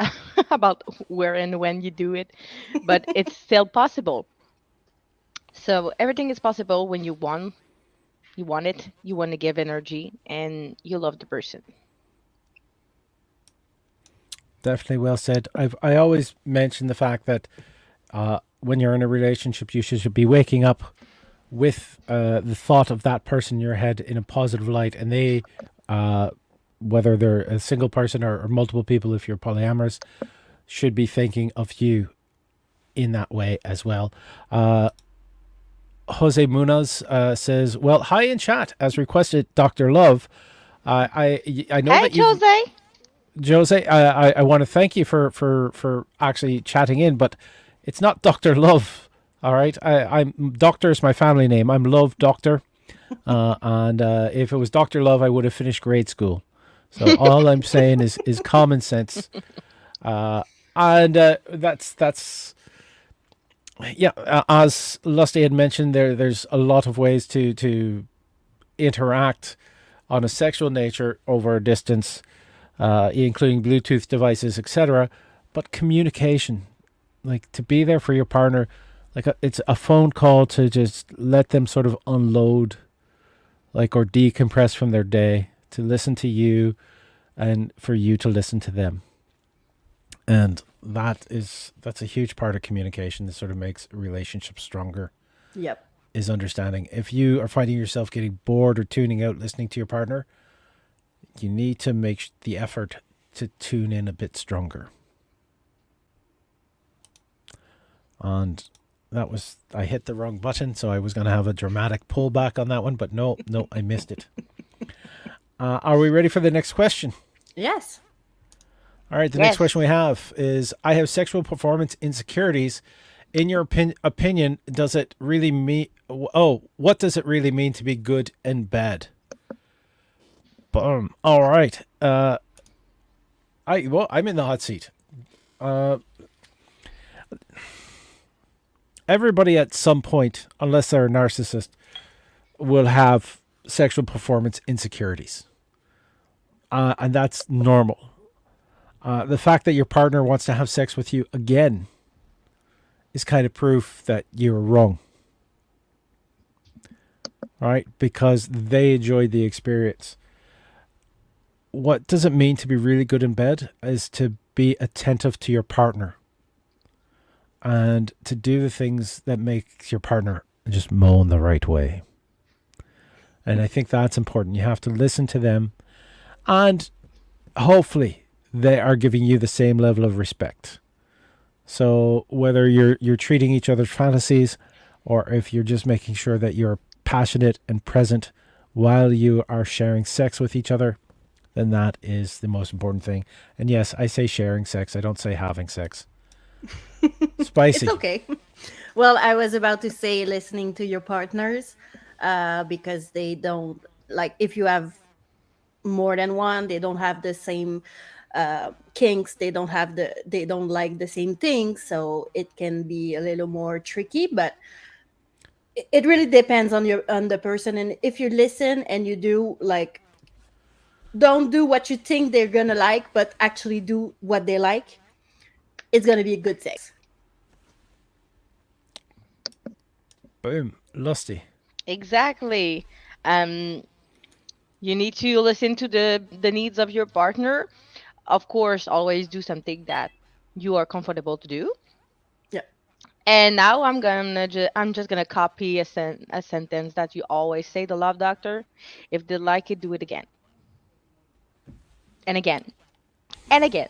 about where and when you do it, but it's still possible. So everything is possible when you want it, you want to give energy, and you love the person. Definitely well said. I always mention the fact that when you're in a relationship, you should be waking up with the thought of that person in your head in a positive light, and they, whether they're a single person or multiple people, if you're polyamorous, should be thinking of you in that way as well. Jose Munaz says, "Well, hi in chat as requested, Dr. Love. I know Hey, that you, Jose. I want to thank you for actually chatting in, but it's not Dr. Love. All right, I'm Doctor is my family name. I'm Love Doctor, and if it was Dr. Love, I would have finished grade school. So all I'm saying is common sense, and that's yeah. As Lusty had mentioned, there's a lot of ways to interact on a sexual nature over a distance, including Bluetooth devices, etc. But communication, like to be there for your partner, like it's a phone call to just let them sort of unload, like, or decompress from their day, to listen to you and for you to listen to them. And that's a huge part of communication that sort of makes relationships stronger. Yep. Is understanding. If you are finding yourself getting bored or tuning out listening to your partner, you need to make the effort to tune in a bit stronger. And that was, I hit the wrong button, so I was going to have a dramatic pullback on that one, but no, I missed it. Are we ready for the next question? Yes. All right, the Yes. next question we have is, I have sexual performance insecurities. In your opinion, does it really mean, what does it really mean to be good and bad? Boom. All right. I'm in the hot seat. Everybody at some point, unless they're a narcissist, will have sexual performance insecurities. And that's normal. The fact that your partner wants to have sex with you again is kind of proof that you're wrong. All right? Because they enjoyed the experience. What does it mean to be really good in bed is to be attentive to your partner and to do the things that make your partner just moan the right way. And I think that's important. You have to listen to them, and hopefully they are giving you the same level of respect. So whether you're treating each other's fantasies, or if you're just making sure that you're passionate and present while you are sharing sex with each other, then that is the most important thing. And yes, I say sharing sex. I don't say having sex. Spicy. It's okay. Well, I was about to say listening to your partners, because they don't, like, if you have more than one, they don't have the same kinks, they don't like the same things, so it can be a little more tricky. But it really depends on the person. And if you listen and you do, like, don't do what you think they're gonna like, but actually do what they like, it's gonna be a good sex. Boom. Lusty. Exactly. You need to listen to the needs of your partner. Of course, always do something that you are comfortable to do. Yeah. And now I'm just gonna copy a sentence that you always say, the love doctor. If they like it, do it again. And again. And again.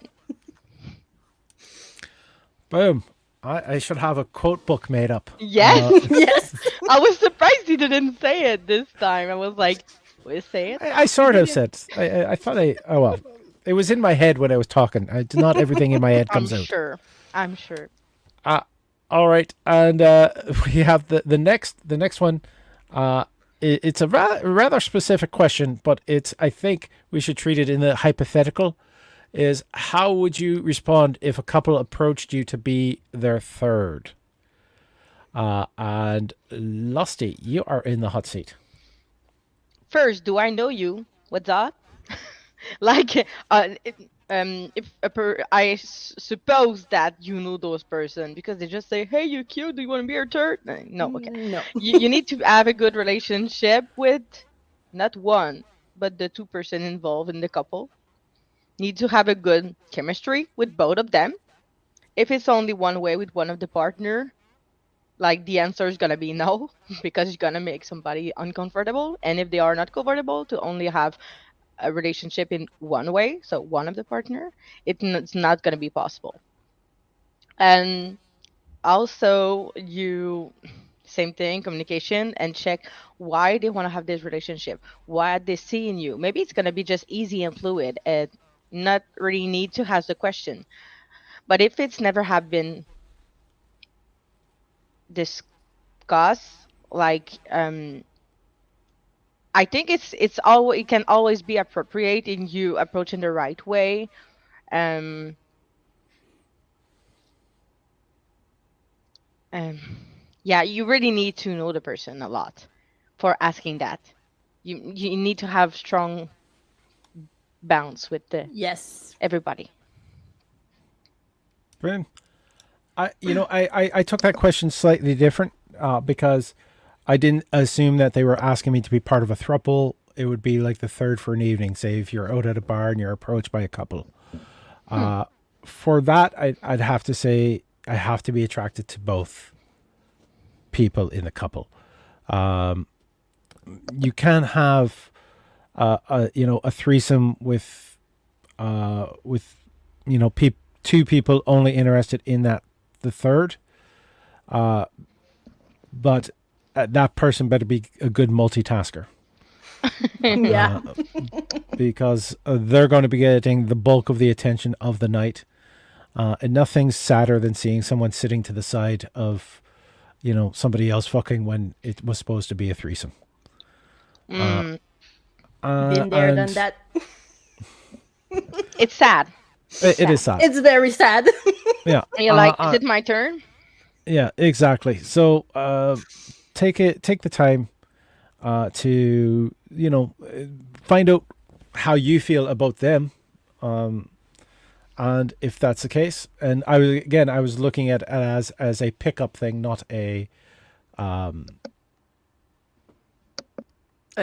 Boom. I should have a quote book made up. Yes. Yes. I was surprised you didn't say it this time. I was like, will you say it? I sort of said. I thought oh well. It was in my head when I was talking. Not everything in my head I'm comes out. sure. I'm sure. All right, and we have the next one. It's a rather specific question, but I think we should treat it in the hypothetical. Is how would you respond if a couple approached you to be their third? And Lusty, you are in the hot seat. First, do I know you? What's up? Like, I suppose that you know those person because they just say, "Hey, you're cute. Do you want to be our third?" No, okay. No. You need to have a good relationship with not one, but the two person involved in the couple. Need to have a good chemistry with both of them. If it's only one way with one of the partner, like the answer is gonna be no, because you're gonna make somebody uncomfortable. And if they are not comfortable to only have a relationship in one way, so one of the partner, it's not gonna be possible. And also, same thing, communication, and check why they want to have this relationship. Why are they seeing you? Maybe it's gonna be just easy and fluid, and not really need to ask the question. But if it's never have been discussed, like I think it can always be appropriate in you approaching the right way. Um, yeah, you really need to know the person a lot for asking that. You need to have strong bounds with Yes. everybody. Boom. I took that question slightly different because I didn't assume that they were asking me to be part of a throuple. It would be like the third for an evening. Say if you're out at a bar and you're approached by a couple. for that, I'd have to say I have to be attracted to both people in the couple. You can have a threesome with two people only interested in the third, but that person better be a good multitasker. Yeah. Because they're going to be getting the bulk of the attention of the night. And nothing's sadder than seeing someone sitting to the side of, somebody else fucking when it was supposed to be a threesome. Been there, done that. It's sad. It is sad. It's very sad. Yeah. And you're like, is it my turn? Yeah, exactly. So take the time to find out how you feel about them, and if that's the case. And I was looking at it as a pickup thing, not a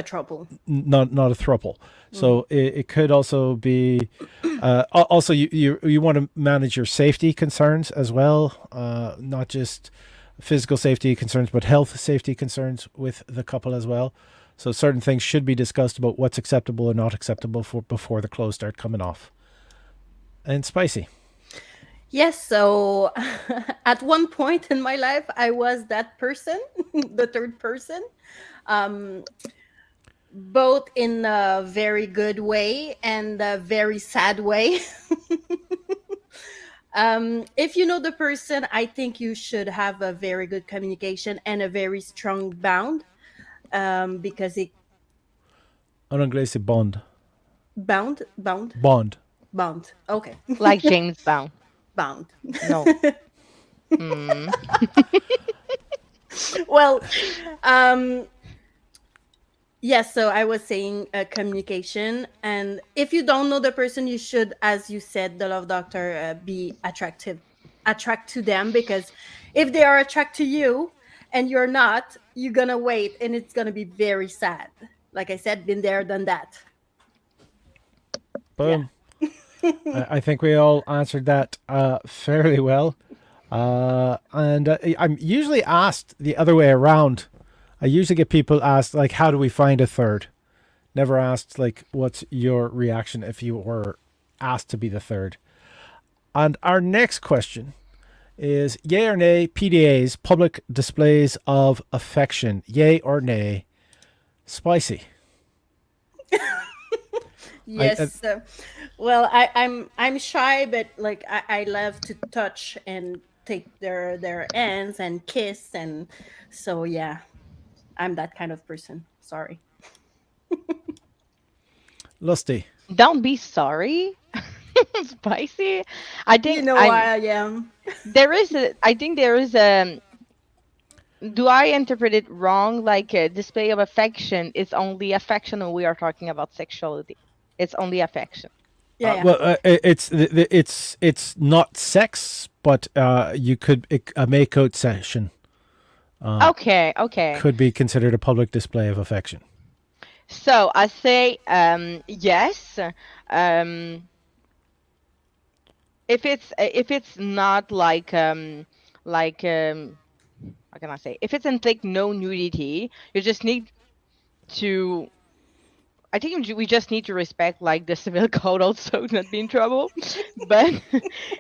trouble. not a throuple. So it could also be also you want to manage your safety concerns as well, not just physical safety concerns but health safety concerns with the couple as well. So certain things should be discussed about what's acceptable or not acceptable before the clothes start coming off. And spicy. Yes, so at one point in my life I was that person, the third person. Both in a very good way and a very sad way. If you know the person, I think you should have a very good communication and a very strong bound, because it En anglais, c'est bond. Bond. Okay. Like James Bond. Bound. No. Well, yes, so I was saying communication, and if you don't know the person, you should, as you said, the love doctor, be attract to them, because if they are attracted to you and you're not, you're gonna wait and it's gonna be very sad. Like I said, been there, done that. Boom. Yeah. I think we all answered that fairly well, and I'm usually asked the other way around. I usually get people asked, like, how do we find a third? Never asked, like, what's your reaction if you were asked to be the third? And our next question is, yay or nay, PDAs, public displays of affection. Yay or nay? Spicy. Yes. Well, I'm shy, but like I love to touch and take their hands and kiss, and so yeah. I'm that kind of person. Sorry. Lusty. Don't be sorry. Spicy. I think I am. I think there is a. Do I interpret it wrong? Like a display of affection is only affection, or we are talking about sexuality? It's only affection. Yeah. Well, it's not sex, but a makeout session. Okay. Could be considered a public display of affection. So I say yes. If it's not like how can I say? If it's in like no nudity, you just need to. I think we just need to respect like the civil code, also not be in trouble. But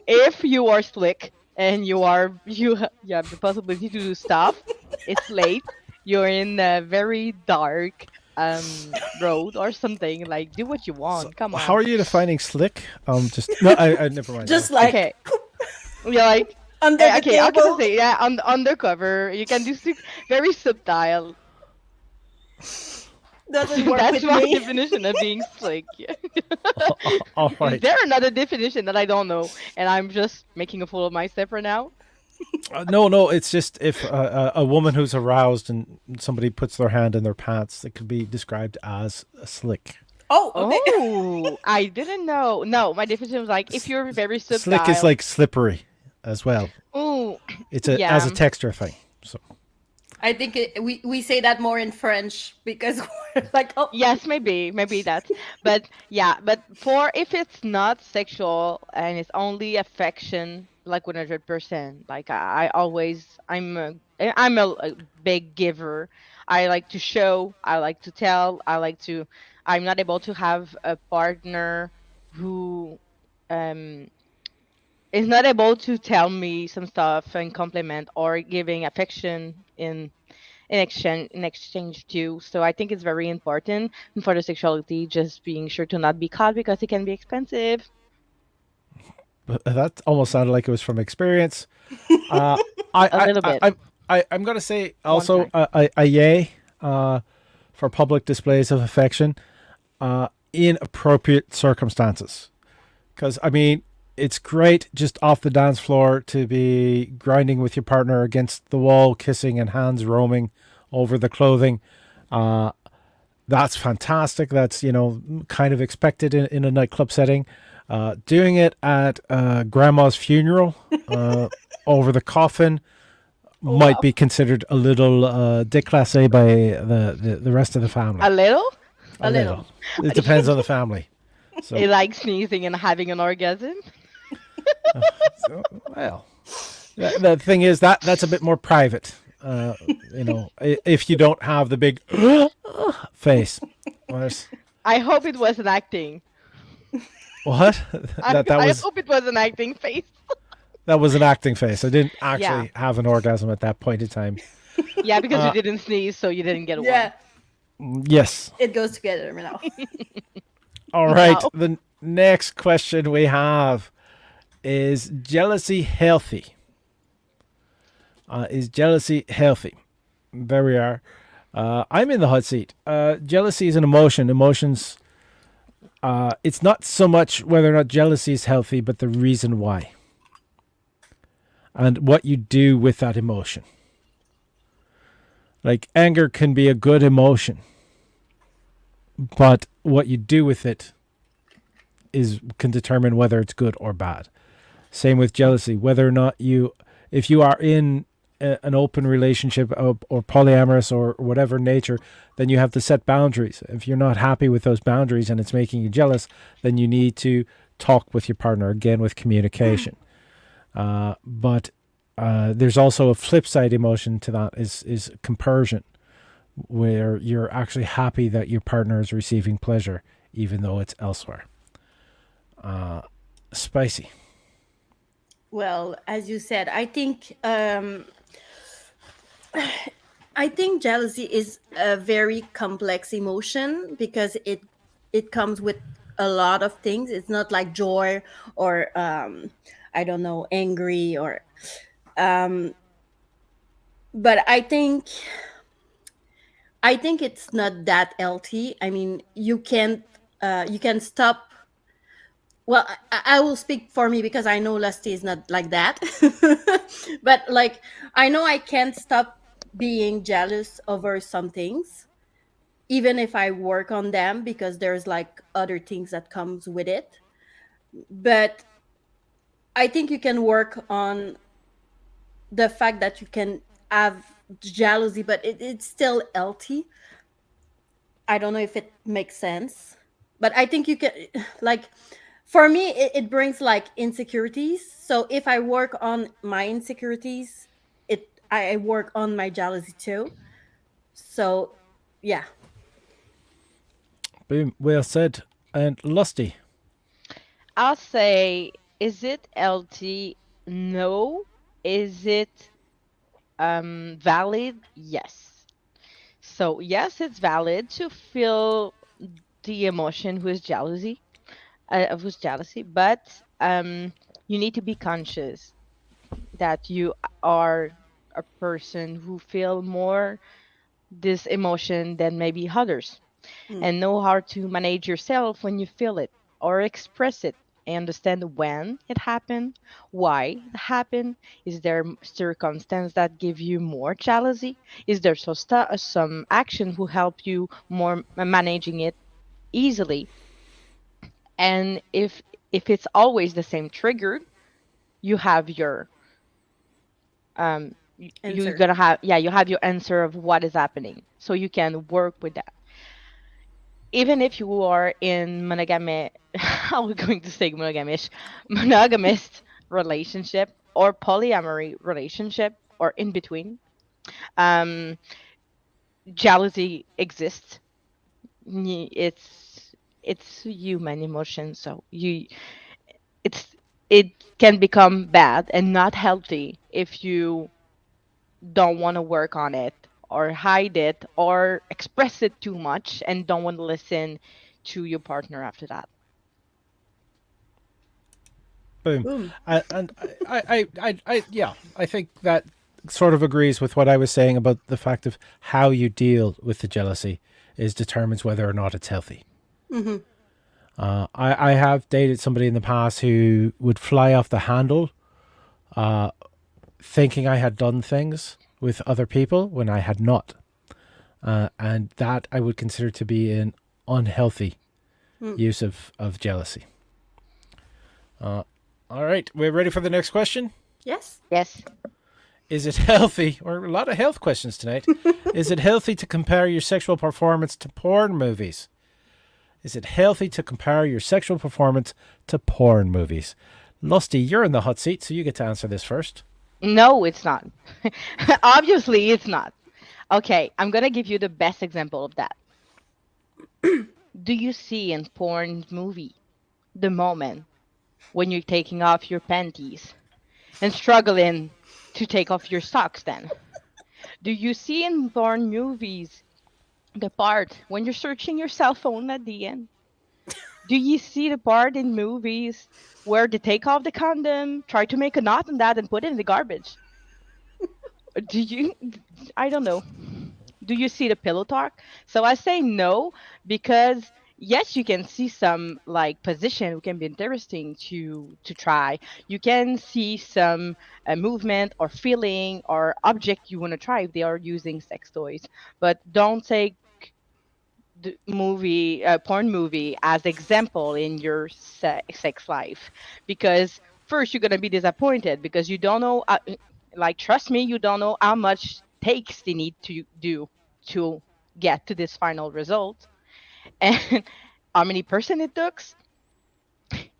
if you are slick and you have the possibility to do stuff, it's late, you're in a very dark road or something, like do what you want. So, come on. How are you defining slick? I never mind. Just like okay. You're like under the okay, I table. can say undercover. You can do very subtle. Doesn't work That's with my me. definition of being slick. All right. Is there another definition that I don't know, and I'm just making a fool of myself right now? No. It's just if a woman who's aroused and somebody puts their hand in their pants, it could be described as a slick. Oh, okay. Oh, I didn't know. No, my definition was like if you're very subtle. Slick is like slippery as well. Oh, It's as a texture thing. So I think we say that more in French because we're like, oh, Yes, maybe that. But yeah, but for if it's not sexual and it's only affection, like 100%, like I'm a big giver. I like to show, I like to tell, I'm not able to have a partner who um is not able to tell me some stuff and compliment or giving affection in exchange too. So I think it's very important for the sexuality, just being sure to not be caught because it can be expensive. But that almost sounded like it was from experience. Uh, I, A I, little I, bit. I'm going to say One also time. a yay for public displays of affection in appropriate circumstances. Because, I mean, it's great just off the dance floor to be grinding with your partner against the wall, kissing and hands roaming over the clothing. Uh, that's fantastic. That's, kind of expected in a nightclub setting. Doing it at grandma's funeral over the coffin oh might wow. be considered a little déclassé by the rest of the family. A little? A A little. little. It depends on the family. It So, like sneezing and having an orgasm. well, the thing is that's a bit more private. If you don't have the big face. Whereas, I hope it was an acting. what? I, that I was hope it was an acting face. that was an acting face. I didn't Yeah. actually have an orgasm at that point in time. Yeah, because you Uh, didn't sneeze, so you didn't get one. Yeah, yes. it goes together now. All right. No. The next question we have is jealousy healthy? Is jealousy healthy? There we are. I'm in the hot seat. Jealousy is an emotion. Emotions. It's not so much whether or not jealousy is healthy, but the reason why and what you do with that emotion. Like anger can be a good emotion, but what you do with it can determine whether it's good or bad. Same with jealousy. Whether or not if you are in an open relationship or polyamorous or whatever nature, then you have to set boundaries. If you're not happy with those boundaries and it's making you jealous, then you need to talk with your partner again with communication. But there's also a flip side emotion to that is compersion, where you're actually happy that your partner is receiving pleasure even though it's elsewhere. Spicy. Well, as you said, I think jealousy is a very complex emotion because it comes with a lot of things. It's not like joy or I don't know, angry or um but I think it's not that healthy. I mean, you can stop. Well, I will speak for me because I know Lusty is not like that. But like, I know I can't stop being jealous over some things, even if I work on them, because there's like other things that comes with it. But I think you can work on the fact that you can have jealousy, but it's still healthy. I don't know if it makes sense, but I think you can, like, for me, it brings like insecurities. So if I work on my insecurities, I work on my jealousy too. So yeah. Boom. Well said. And Lusty. I'll say, is it LT? No. Is it valid? Yes. So yes, it's valid to feel the emotion who's jealousy, but you need to be conscious that you are a person who feel more this emotion than maybe others, Mm. and know how to manage yourself when you feel it or express it and understand when it happened, why it happened. Is there circumstance that give you more jealousy? Is there some action who help you more managing it easily? And if it's always the same trigger, you have your you're Answer. gonna have, yeah, you have your answer of what is happening, so you can work with that. Even if you are in monogamy, how are we going to say monogamish, monogamous relationship or polyamory relationship or in between, um, jealousy exists. It's human emotion, so it's it can become bad and not healthy if you don't want to work on it or hide it or express it too much and don't want to listen to your partner after that. Boom. Boom. And yeah, I think that sort of agrees with what I was saying about the fact of how you deal with the jealousy is determines whether or not it's healthy. Mm-hmm. I have dated somebody in the past who would fly off the handle, thinking I had done things with other people when I had not. And that I would consider to be an unhealthy use of jealousy. All right, we're ready for the next question. Yes. Yes. Is it healthy, or a lot of health questions tonight, is it healthy to compare your sexual performance to porn movies? Is it healthy to compare your sexual performance to porn movies? Lusty, you're in the hot seat, so you get to answer this first. No, it's not. Obviously, it's not. Okay, I'm gonna give you the best example of that. Do you see in porn movie the moment when you're taking off your panties and struggling to take off your socks then? Do you see in porn movies the part when you're searching your cell phone at the end? Do you see the part in movies where they take off the condom, try to make a knot in that, and put it in the garbage? Do you? I don't know. Do you see the pillow talk? So I say no because yes, you can see some like position who can be interesting to try. You can see some movement or feeling or object you want to try if they are using sex toys, but don't take the movie porn movie as example in your sex life, because first you're going to be disappointed because you don't know like trust me, you don't know how much takes they need to do to get to this final result, and how many person it took,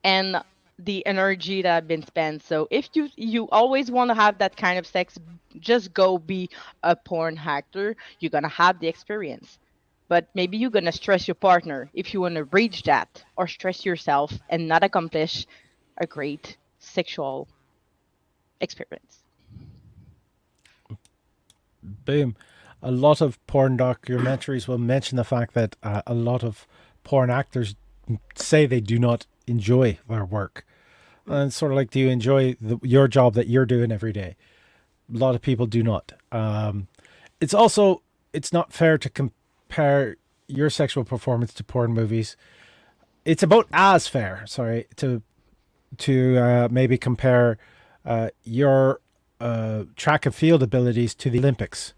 and the energy that have been spent. So if you always want to have that kind of sex, just go be a porn actor. You're gonna have the experience, but maybe you're gonna stress your partner if you want to reach that, or stress yourself and not accomplish a great sexual experience. Boom. A lot of porn documentaries will mention the fact that a lot of porn actors say they do not enjoy their work. And it's sort of like, do you enjoy your job that you're doing every day? A lot of people do not. It's also, it's not fair to compare your sexual performance to porn movies. It's about as fair, sorry, to maybe compare your track and field abilities to the Olympics,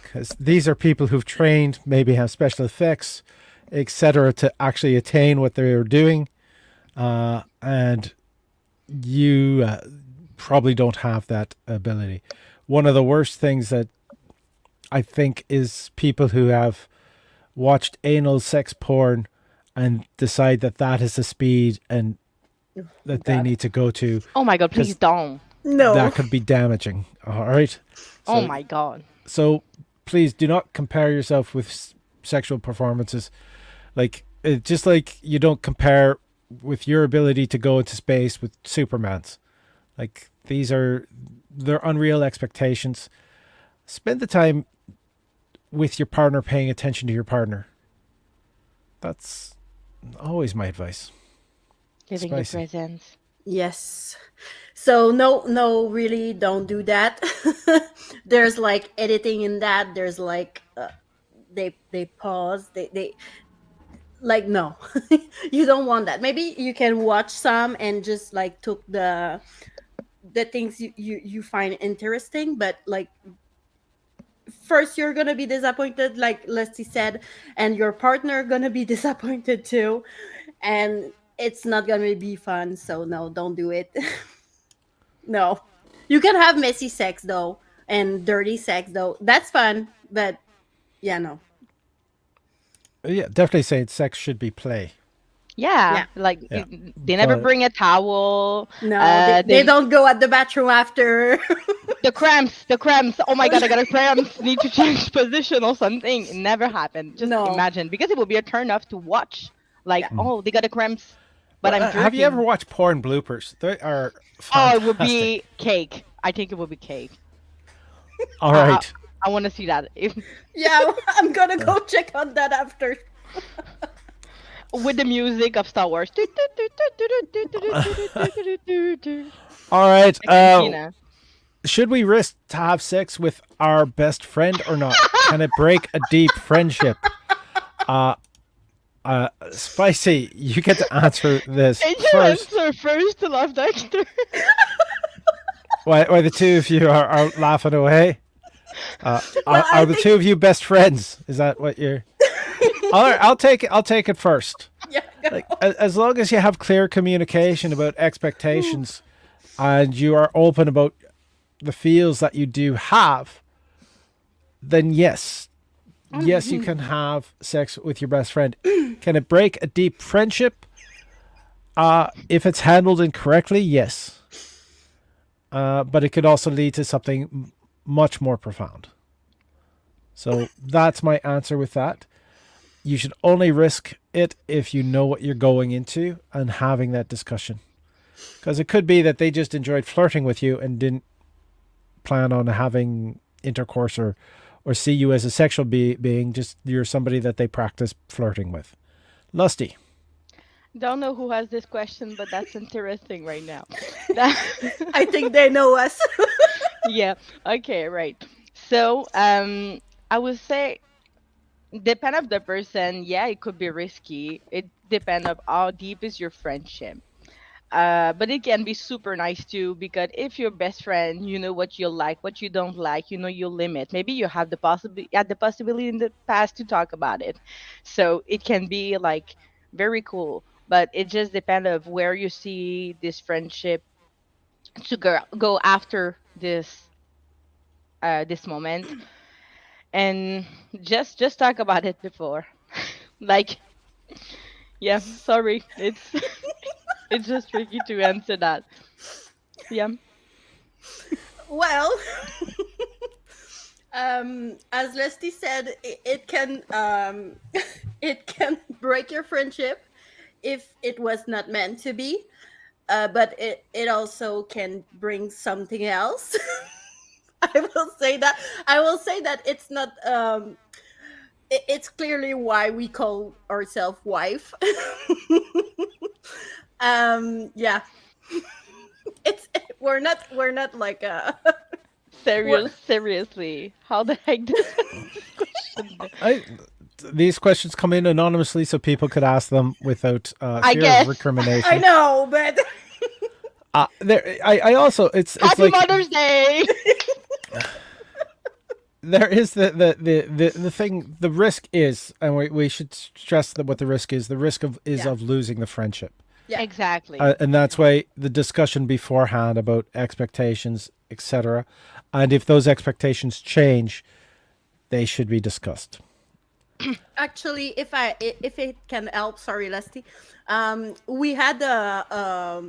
because these are people who've trained, maybe have special effects, etc., to actually attain what they're doing, and you probably don't have that ability. One of the worst things that I think is people who have watched anal sex porn and decide that that is the speed and that they God. need to go to, Oh my god, please because don't. No. that could be damaging. All right. Oh So, my god. so please do not compare yourself with sexual performances. Like, just like you don't compare with your ability to go into space with Superman's. Like, they're unreal expectations. Spend the time with your partner, paying attention to your partner. That's always my advice. Giving the Spicy. presents. Yes. So no, really don't do that. There's like editing in that. There's like they pause. They like no. You don't want that. Maybe you can watch some and just like took the things you find interesting, but like first you're gonna be disappointed, like Leslie said, and your partner gonna be disappointed too, and it's not gonna be fun. So no, don't do it. No, you can have messy sex though. And dirty sex, though, that's fun, but yeah, no. Yeah, definitely say sex should be play. Yeah, Yeah. like Yeah. they never But bring a towel. No, they They don't go at the bathroom after. the cramps. Oh my god, I got a cramps. Need to change position or something. It never happened. Just No. imagine, because it would be a turn off to watch. Like, Yeah. oh, they got a cramps, but I'm have you ever jerking. watched porn bloopers? They are Oh, it would fantastic. be cake. I think it would be cake. All I right. I want to see that. Yeah, I'm gonna go check on that after. With the music of Star Wars. All right. Cantina. Should we risk to have sex with our best friend or not? Can it break a deep friendship? Spicy, you get to answer this Can you first. answer first, Love Dexter? Why the two of you are laughing away? Well, Are I the think- two of you best friends? Is that what you're? All right, I'll take it. I'll take it first. Yeah, go. Like, as long as you have clear communication about expectations, and you are open about the feels that you do have, then yes, you can have sex with your best friend. Can it break a deep friendship? If it's handled incorrectly, yes. But it could also lead to something much more profound. So that's my answer with that. You should only risk it if you know what you're going into and having that discussion. Because it could be that they just enjoyed flirting with you and didn't plan on having intercourse or see you as a sexual being. Just you're somebody that they practice flirting with. Lusty. Don't know who has this question, but that's interesting right now. I think they know us. Yeah. Okay. Right. So, I would say, depend of the person. Yeah, it could be risky. It depend of how deep is your friendship. But it can be super nice too, because if your best friend, you know what you like, what you don't like, you know your limit. Maybe you have the possibility in the past to talk about it, so it can be like very cool. But it just depends of where you see this friendship to go after this moment, and just talk about it before. Like, yeah, sorry, it's it's just tricky to answer that. Yeah. Well, as Leslie said, it can it can break your friendship if it was not meant to be. But it also can bring something else. I will say that it's not. It's clearly why we call ourselves wife. Yeah, it's we're not like a. Seriously, how the heck does this question? These questions come in anonymously, so people could ask them without I fear guess. of recrimination. I know, but I also it's Happy like Mother's Day. there is the thing. The risk is, and we should stress that what the risk is. The risk of Yeah. of losing the friendship. Yeah. Exactly. And that's why the discussion beforehand about expectations, etc. And if those expectations change, they should be discussed. actually, if it can help, sorry, Lusty. We had a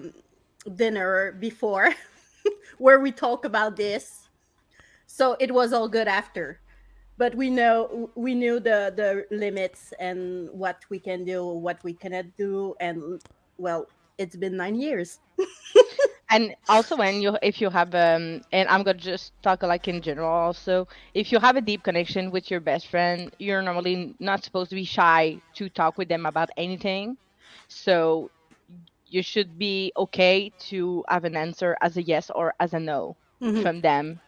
dinner before where we talk about this, so it was all good after. But we knew the limits and what we can do, what we cannot do, and well, it's been 9 years. And also, if you have and I'm gonna just talk like in general also, if you have a deep connection with your best friend, you're normally not supposed to be shy to talk with them about anything. So you should be okay to have an answer as a yes or as a no from them.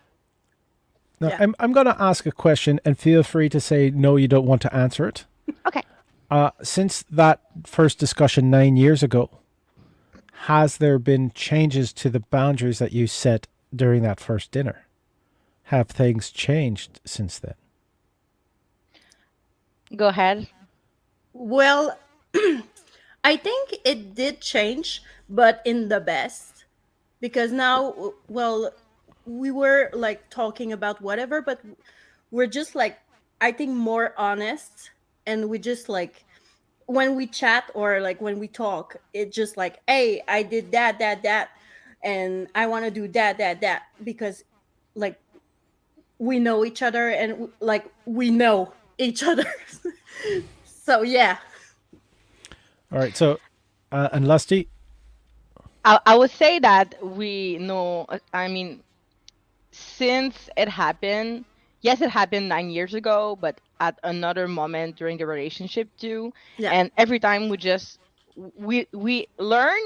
Now, Yeah. I'm going to ask a question, and feel free to say no, you don't want to answer it. Okay. Since that first discussion 9 years ago, has there been changes to the boundaries that you set during that first dinner? Have things changed since then? Go ahead. Well, I think it did change, but in the best, because now, well, we were like talking about whatever, but we're just like, I think, more honest, and we just like, when we chat or like when we talk, it just like, hey, I did that, and I want to do that, because like we know each other, and like we know each other. So yeah. All right. So, and Lusty, I would say that we know, I mean, since it happened, yes, it happened 9 years ago, but at another moment during the relationship too. Yeah. And every time we learn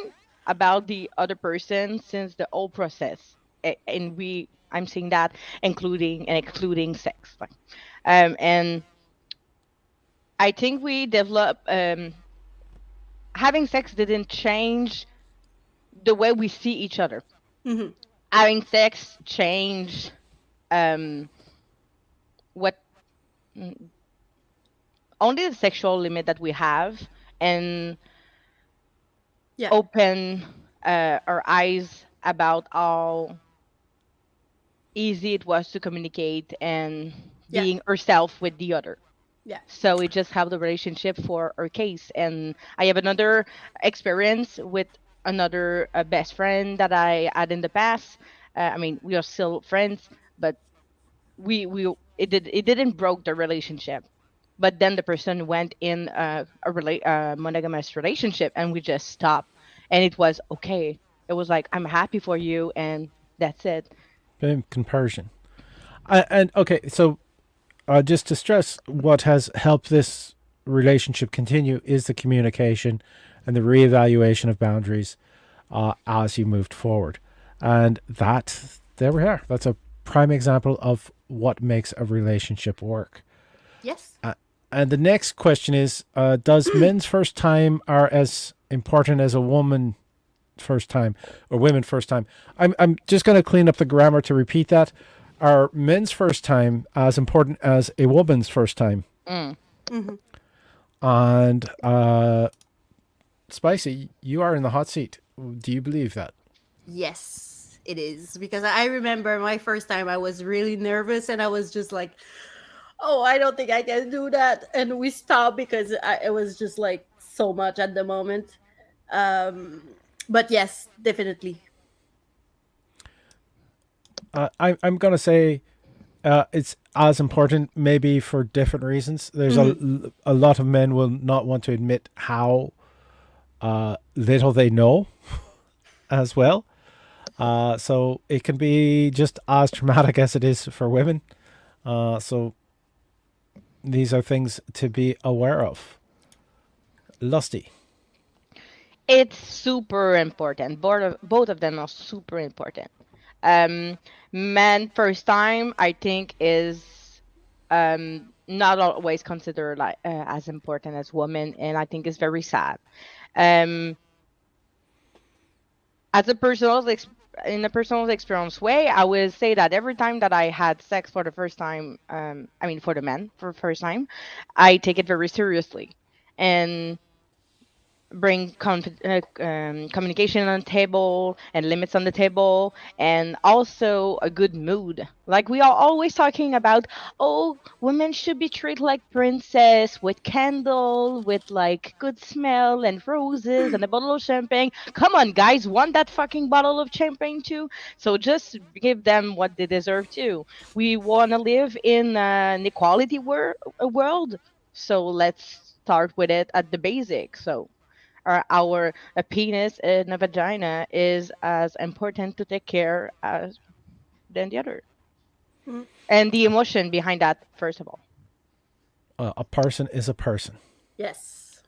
about the other person since the whole process. And I'm saying that including and excluding sex. And I think we develop having sex didn't change the way we see each other. Mm-hmm. Having sex changed what only the sexual limit that we have, and Yeah. open our eyes about how easy it was to communicate and Yeah. being herself with the other. Yeah. So we just have the relationship for our case. And I have another experience with another best friend that I had in the past. I mean, we are still friends, but it didn't broke the relationship. But then the person went in a monogamous relationship, and we just stopped, and it was okay. It was like, I'm happy for you, and that's it. conversion. And okay, so just to stress, what has helped this relationship continue is the communication and the reevaluation of boundaries as you moved forward. And that, there we are. That's a prime example of what makes a relationship work. Yes. And the next question is, does men's first time are as important as a woman first time or women first time? I'm just going to clean up the grammar to repeat that. Are men's first time as important as a woman's first time? Mm. Mm-hmm. And Spicy, you are in the hot seat. Do you believe that? Yes, it is, because I remember my first time I was really nervous, and I was just like, oh, I don't think I can do that, and we stopped because it was just like so much at the moment. But yes, definitely. I'm going to say it's as important, maybe for different reasons. There's a lot of men will not want to admit how little they know as well. So it can be just as traumatic as it is for women. So these are things to be aware of. Lusty. It's super important. Both of them are super important. Um, Men first time, I think, is not always considered like as important as women, and I think it's very sad. Um, as a in a personal experience way, I would say that every time that I had sex for the first time, I mean for the men for the first time, I take it very seriously, and bring communication on the table and limits on the table, and also a good mood. Like we are always talking about, oh, women should be treated like princess with candle, with like good smell and roses and a bottle of champagne. Come on, guys, want that fucking bottle of champagne too? So just give them what they deserve too. We want to live in an equality world, so let's start with it at the basic. So our a penis and a vagina is as important to take care as than the other, Mm. and the emotion behind that first of all. A person is a person. Yes.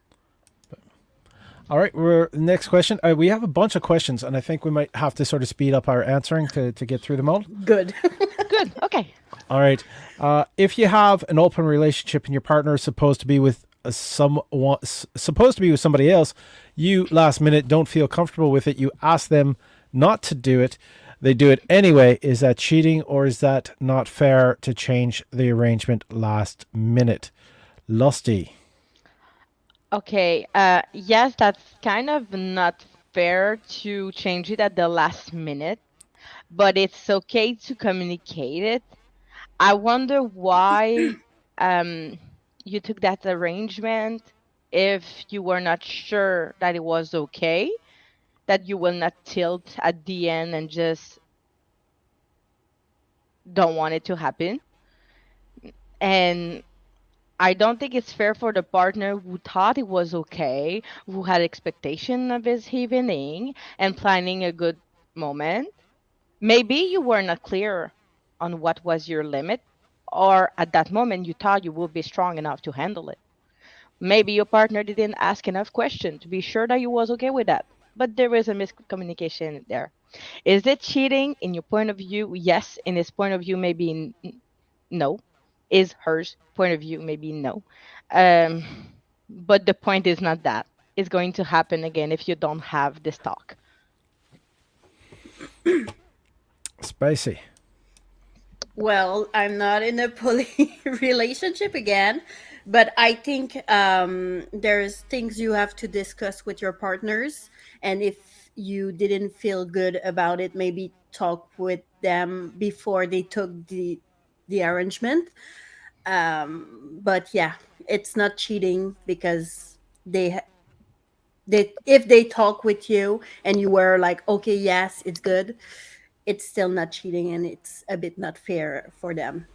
All right, we're next question. We have a bunch of questions, and I think we might have to sort of speed up our answering to get through them all. Good. Good. Okay. All right. If you have an open relationship and your partner is supposed to be with somebody else, you last minute don't feel comfortable with it. You ask them not to do it. They do it anyway. Is that cheating, or is that not fair to change the arrangement last minute? Lusty. Okay. Yes, that's kind of not fair to change it at the last minute. but it's okay to communicate it. I wonder why um, you took that arrangement if you were not sure that it was okay, that you will not tilt at the end and just don't want it to happen. And I don't think it's fair for the partner who thought it was okay, who had expectation of his evening and planning a good moment. Maybe you were not clear on what was your limit, or at that moment you thought you would be strong enough to handle it. Maybe your partner didn't ask enough questions to be sure that you was okay with that. But there is a miscommunication there. Is it cheating in your point of view? Yes. In his point of view, maybe no. Is hers point of view? Maybe no. Um, but the point is not that. It's going to happen again if you don't have this talk. Spicy. Well, I'm not in a poly relationship again, but I think there's things you have to discuss with your partners, and if you didn't feel good about it, maybe talk with them before they took the arrangement. But yeah, it's not cheating because they if they talk with you and you were like, okay, yes, it's good, it's still not cheating, and it's a bit not fair for them.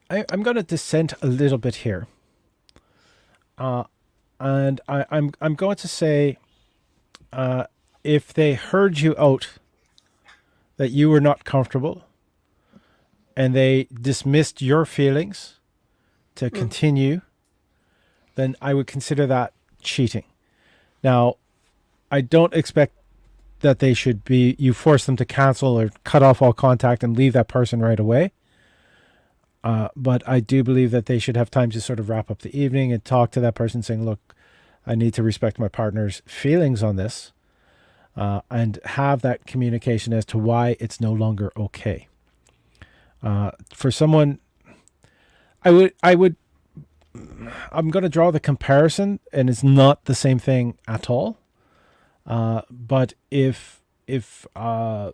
I'm going to dissent a little bit here. And I'm going to say if they heard you out that you were not comfortable and they dismissed your feelings to continue, then I would consider that cheating. Now, I don't expect that they should be, you force them to cancel or cut off all contact and leave that person right away. But I do believe that they should have time to sort of wrap up the evening and talk to that person saying, look, I need to respect my partner's feelings on this, and have that communication as to why it's no longer okay. For someone, I'm going to draw the comparison, and it's not the same thing at all. But if I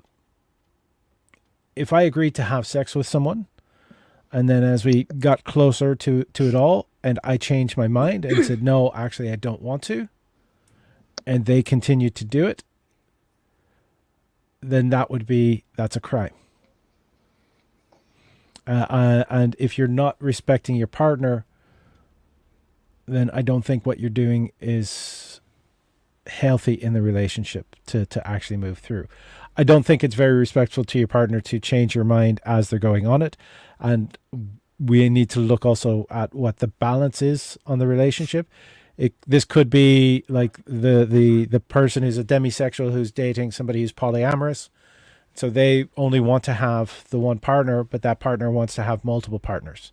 agreed to have sex with someone, and then as we got closer to it all, and I changed my mind and said, no, actually, I don't want to, and they continued to do it, then that's a crime. And if you're not respecting your partner, then I don't think what you're doing is healthy in the relationship to actually move through. I don't think it's very respectful to your partner to change your mind as they're going on it. And we need to look also at what the balance is on the relationship. This could be like the person who's a demisexual who's dating somebody who's polyamorous. So they only want to have the one partner, but that partner wants to have multiple partners.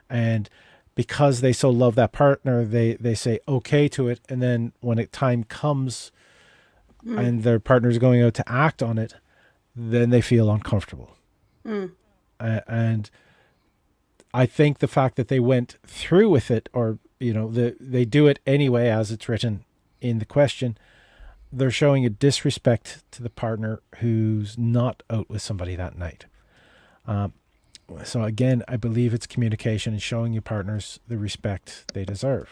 And because they so love that partner, they say okay to it. And then when time comes and their partner's going out to act on it, then they feel uncomfortable. And I think the fact that they went through with it, or, they do it anyway, as it's written in the question, they're showing a disrespect to the partner who's not out with somebody that night. So again, I believe it's communication and showing your partners the respect they deserve.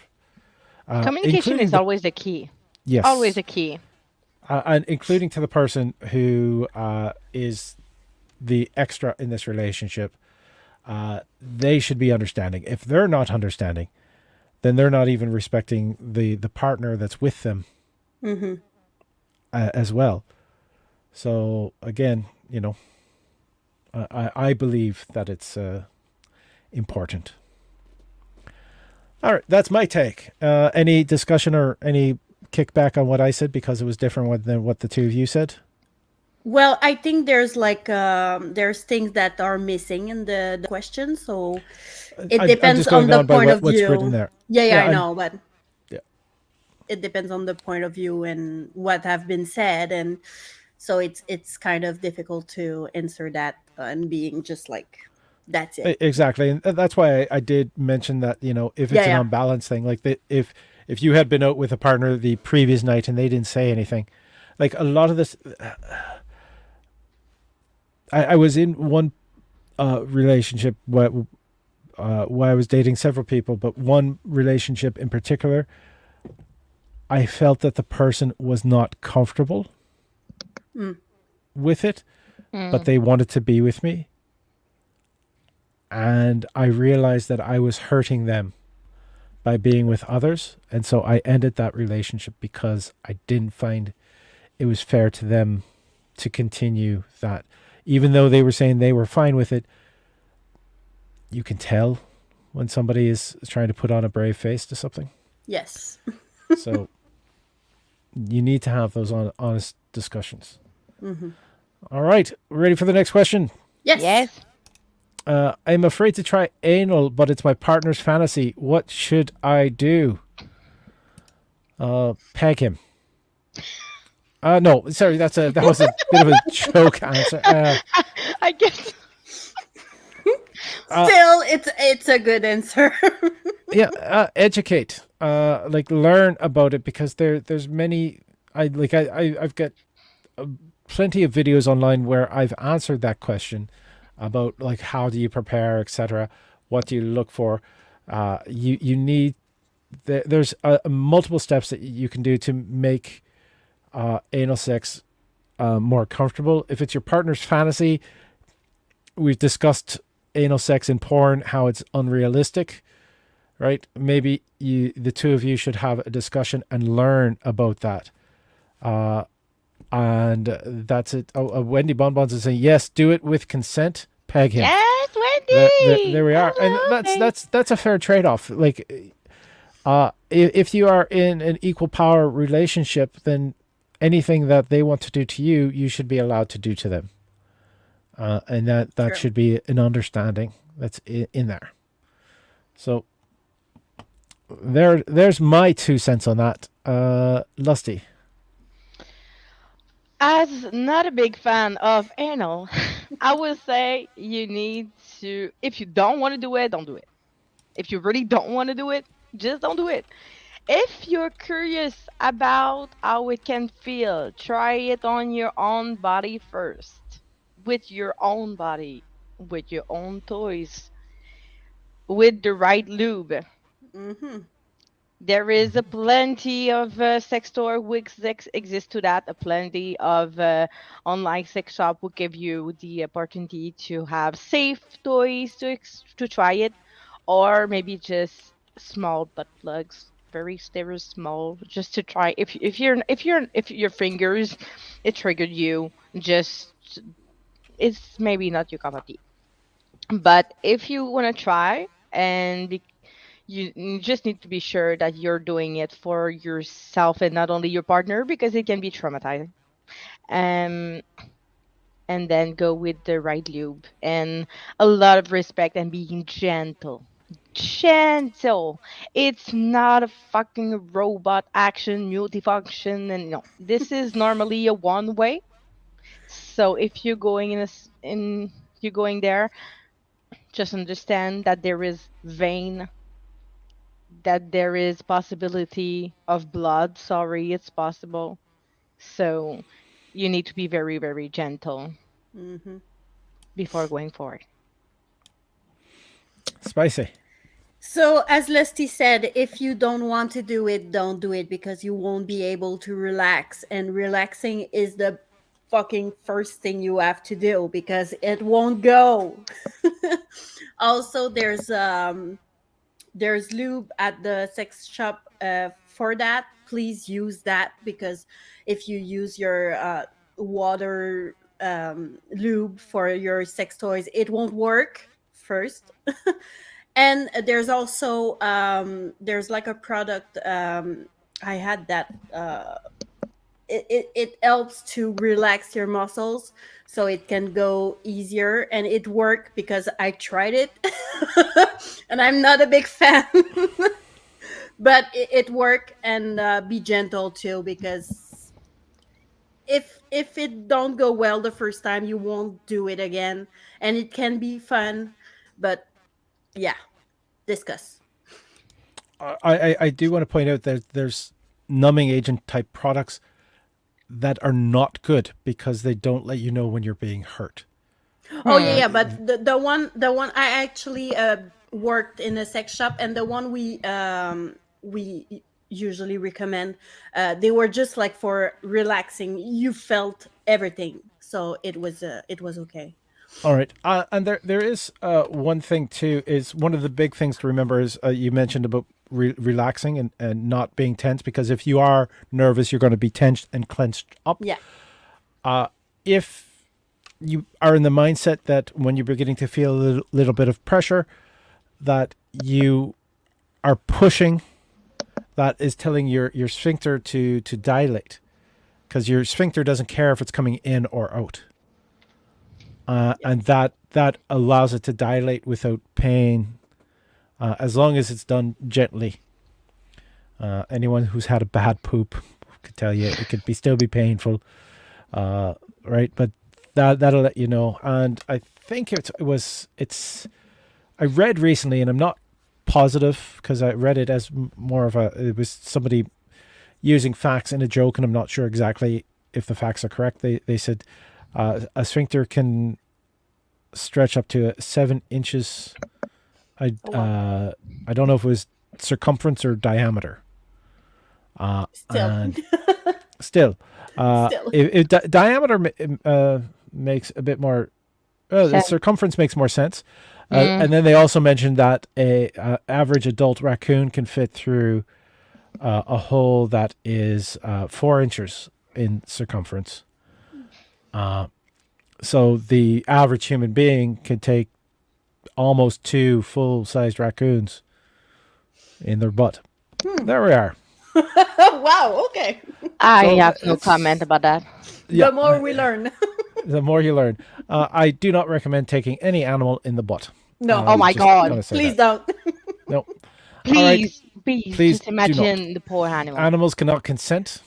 Communication is always the key. Yes. Always a key. And including to the person who is the extra in this relationship, they should be understanding. If they're not understanding, then they're not even respecting the partner that's with them as well. So again, I believe that it's important. All right, that's my take. Any discussion or any kickback on what I said because it was different than what the two of you said? Well, I think there's there's things that are missing in the question, so it depends on the point of view. What's written there. Yeah, I know, but it depends on the point of view and what have been said, and so it's kind of difficult to answer that and being just like that's it. Exactly, and that's why I did mention that if it's an unbalanced thing, like if you had been out with a partner the previous night and they didn't say anything, like a lot of this. I was in one relationship where I was dating several people, but one relationship in particular, I felt that the person was not comfortable with it, but Mm. they wanted to be with me. And I realized that I was hurting them by being with others. And so I ended that relationship because I didn't find it was fair to them to continue that. Even though they were saying they were fine with it, you can tell when somebody is trying to put on a brave face to something. Yes. So you need to have those honest discussions. All right, ready for the next question? Yes. Yes. I'm afraid to try anal, but it's my partner's fantasy. What should I do? Peg him. No, sorry, that was a bit of a joke answer. I guess. Still, it's a good answer. Yeah, educate. Like learn about it, because there's many. I've got plenty of videos online where I've answered that question about like how do you prepare, etc. What do you look for? You need there's multiple steps that you can do to make anal sex more comfortable. If it's your partner's fantasy, we've discussed anal sex in porn, how it's unrealistic, right? Maybe the two of you should have a discussion and learn about that. And that's it. Wendy Bonbons is saying yes, do it with consent. Peg him. Yes, Wendy. There we are, and that's a fair trade-off. Like, if you are in an equal power relationship, then anything that they want to do to you, you should be allowed to do to them, and that Sure. should be an understanding that's in there. So there's my 2 cents on that. Lusty. As not a big fan of anal, I would say you need to, if you don't want to do it, don't do it. If you really don't want to do it, just don't do it. If you're curious about how it can feel, try it on your own body first. With your own body, with your own toys, with the right lube. There is a plenty of sex store which exist to that. A plenty of online sex shop will give you the opportunity to have safe toys to try it, or maybe just small butt plugs, very small, just to try. If your fingers it triggered you, just it's maybe not your cup of tea. But if you want to try and you just need to be sure that you're doing it for yourself and not only your partner, because it can be traumatizing. Um, and then go with the right lube and a lot of respect and being gentle. Gentle. It's not a fucking robot action multifunction, and no, this is normally a one way. So if you're going you're going there, just understand that there is vein, that there is possibility of blood. Sorry, it's possible. So you need to be very, very gentle before going forward. Spicy. So, as Lusty said, if you don't want to do it, don't do it, because you won't be able to relax. And relaxing is the fucking first thing you have to do, because it won't go. Also, there's lube at the sex shop for that. Please use that, because if you use your water lube for your sex toys, it won't work first. And there's also there's like a product, I had that it helps to relax your muscles, so it can go easier, and it worked because I tried it. And I'm not a big fan. But it worked. And be gentle too, because if it don't go well the first time, you won't do it again. And it can be fun, but yeah, discuss. I do want to point out that there's numbing agent type products that are not good because they don't let you know when you're being hurt. Oh yeah, but the one I actually worked in a sex shop, and the one we usually recommend, they were just like for relaxing. You felt everything, so it was okay. All right, and there is one thing too. Is one of the big things to remember is you mentioned about relaxing and not being tense, because if you are nervous, you're going to be tensed and clenched up. Yeah. If you are in the mindset that when you're beginning to feel a little bit of pressure, that you are pushing, that is telling your sphincter to dilate, because your sphincter doesn't care if it's coming in or out. And that allows it to dilate without pain, as long as it's done gently. Anyone who's had a bad poop could tell you it could still be painful, right? But that'll let you know. And I think it's. I read recently, and I'm not positive because I read it as more of it was somebody using facts in a joke, and I'm not sure exactly if the facts are correct. They said a sphincter can stretch up to 7 inches. I don't know if it was circumference or diameter. Still, diameter makes a bit more. The circumference makes more sense. And then they also mentioned that a average adult raccoon can fit through a hole that is 4 inches in circumference. So the average human being can take almost 2 full-sized raccoons in their butt. There we are. Wow. Okay. I have no comment about that. Yeah, The more we learn. the more you learn. I do not recommend taking any animal in the butt. No. Oh my God. Please don't. No. Please, Please just do imagine the poor animal. Animals cannot consent.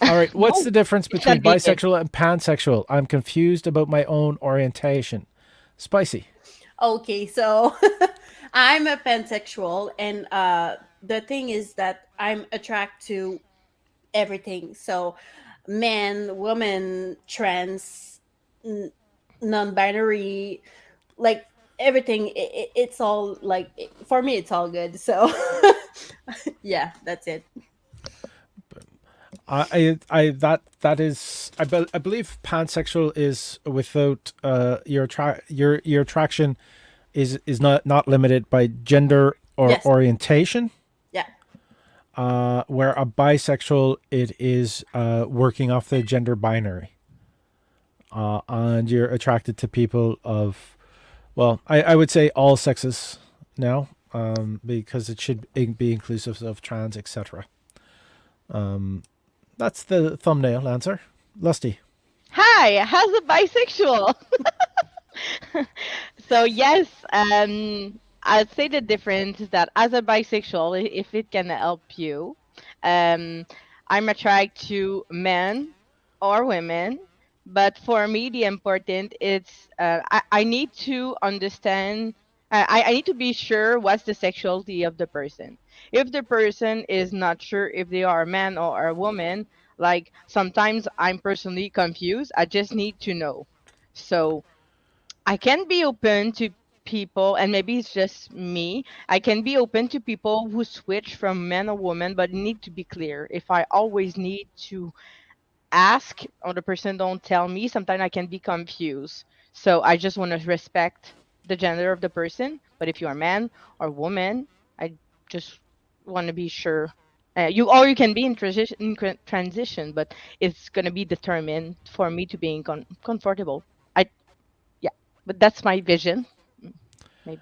All right. What's the difference between not naked. bisexual and pansexual? I'm confused about my own orientation. Spicy. Okay, so I'm a pansexual, and the thing is that I'm attracted to everything. So, man, woman, trans, non-binary, like everything. It's all like for me, it's all good. So, yeah, that's it. I believe pansexual is without your attraction is not limited by gender or Yes. orientation. Yeah. Where a bisexual, it is working off the gender binary, and you're attracted to people of, well, I would say all sexes now, because it should be inclusive of trans, etc. That's the thumbnail answer. Lusty. Hi, how's a bisexual? So yes, I'd say the difference is that as a bisexual, if it can help you, I'm attracted to men or women, but for me, the important it's I need to understand. I need to be sure what's the sexuality of the person. If the person is not sure if they are a man or a woman, like sometimes I'm personally confused. I just need to know. So I can be open to people, and maybe it's just me. I can be open to people who switch from man or woman, but it need to be clear. If I always need to ask or the person don't tell me, sometimes I can be confused. So I just want to respect the gender of the person. But if you're a man or woman, I just want to be sure. You can be in transition, but it's gonna be determined for me to be comfortable. Yeah, but that's my vision. Maybe.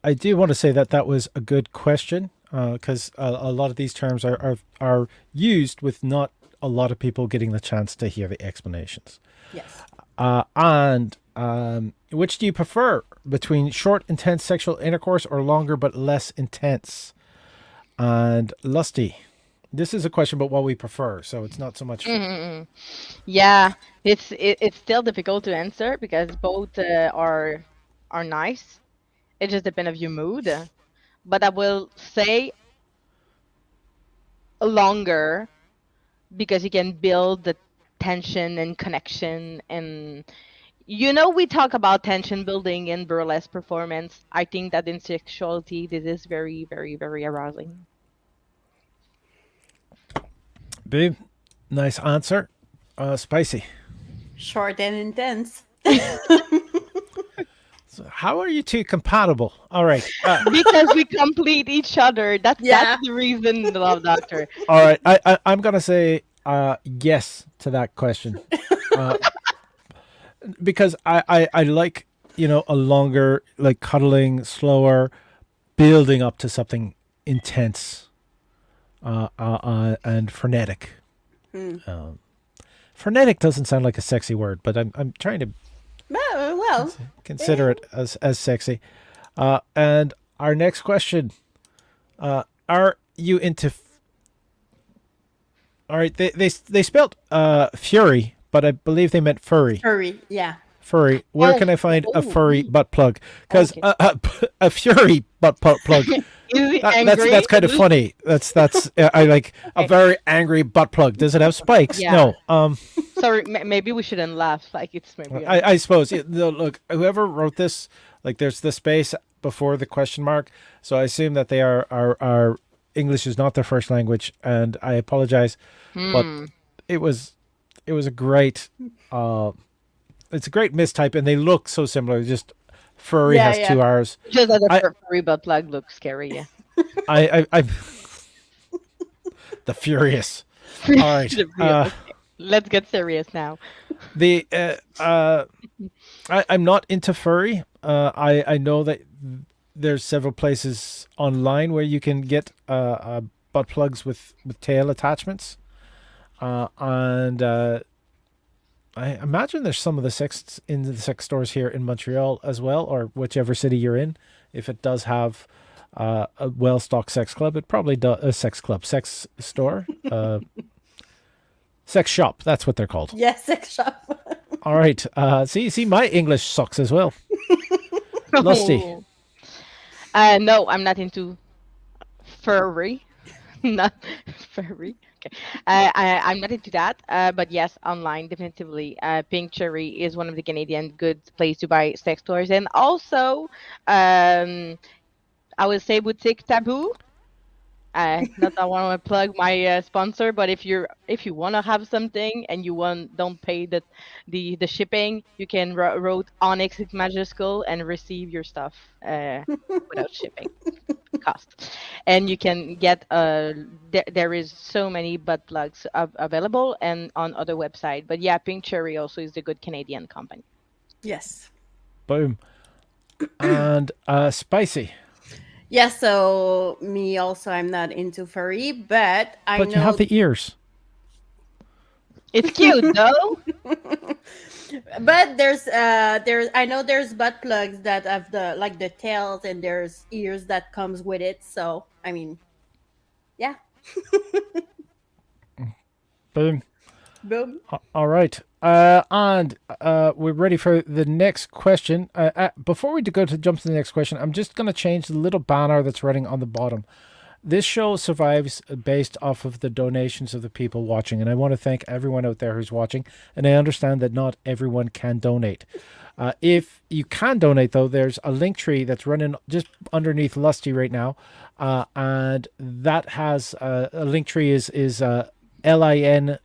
I do want to say that was a good question, because a lot of these terms are used with not a lot of people getting the chance to hear the explanations. Yes. And which do you prefer between short, intense sexual intercourse or longer but less intense? And Lusty, this is a question about what we prefer, so it's not so much. Yeah, it's still difficult to answer because both are nice. It just depends of your mood. But I will say longer, because you can build the tension and connection. And we talk about tension building in burlesque performance. I think that in sexuality, this is very, very, very arousing. Babe, nice answer. Spicy. Short and intense. So how are you two compatible? All right. Because we complete each other. That's the reason, the Love Doctor. All right. I'm going to say yes to that question. Because I like, a longer, like cuddling, slower, building up to something intense and frenetic. Frenetic doesn't sound like a sexy word, but I'm trying to Well, consider it as sexy. And our next question, are you into... All right, they spelled fury, but I believe they meant furry. furry, yeah. Furry. Where can I find a furry butt plug? Because Okay. a fury butt plug. Is he angry? That's kind of funny. That's I like a very angry butt plug. Does it have spikes? Yeah. No. Sorry, maybe we shouldn't laugh. Like it's maybe. I suppose. Look, whoever wrote this, like, there's the space before the question mark, so I assume that they are English is not their first language, and I apologize, but it was a great. It's a great mistype, and they look so similar. Just furry has 2 R's. Just that the furry butt plug looks scary. Yeah. I the furious. All right. Okay. Let's get serious now. I'm not into furry. I know that there's several places online where you can get butt plugs with tail attachments, and I imagine there's some of the sex stores here in Montreal as well, or whichever city you're in. If it does have a well-stocked sex club, it probably does a sex store, sex shop. That's what they're called. Yes, sex shop. All right. See, my English sucks as well. Lusty. No, I'm not into furry. Not furry. Okay. I'm not into that. But yes, online definitively. Pink Cherry is one of the Canadian good place to buy sex toys, and also, I would say Boutique Taboo. Not that I want to plug my sponsor, but if you want to have something and you don't pay the shipping, you can wrote Onyx with Majuscule and receive your stuff without shipping cost. And you can get there is so many butt plugs available and on other website. But yeah, Pink Cherry also is a good Canadian company. Yes. Boom. And Spicy. Yeah, so me also, I'm not into furry, but I know... But you have the ears. It's cute, though. But there's I know there's butt plugs that have the tails, and there's ears that comes with it. So I mean, yeah. Boom. Boom. All right. And we're ready for the next question. Before we jump to the next question, I'm just going to change the little banner that's running on the bottom. This show survives based off of the donations of the people watching, and I want to thank everyone out there who's watching, and I understand that not everyone can donate. If you can donate, though, there's a link tree that's running just underneath Lusty right now, and that has a link tree is linktr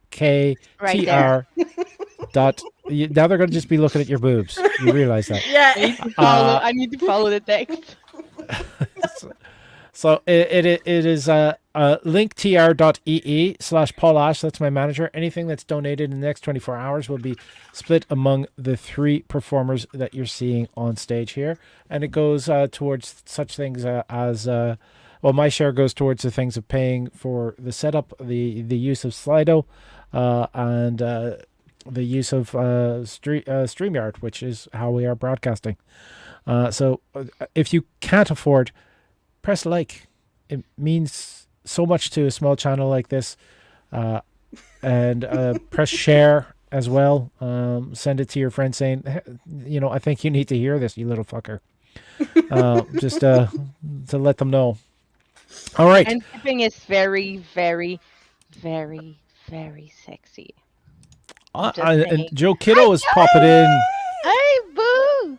dot. Now they're going to just be looking at your boobs. You realize that? Yeah. I need to follow the text. So it is linktr.ee/Paul Ash. That's my manager. Anything that's donated in the next 24 hours will be split among the 3 performers that you're seeing on stage here. And it goes towards such things as, my share goes towards the things of paying for the setup, the use of Slido, and the use of StreamYard, which is how we are broadcasting. So if you can't afford, press like. It means so much to a small channel like this. And press share as well. Send it to your friend saying, I think you need to hear this, you little fucker. Just to let them know. All right. And shipping is very, very, very, very sexy. I'm just And saying. Joe Kiddo is popping in. Hey, boo!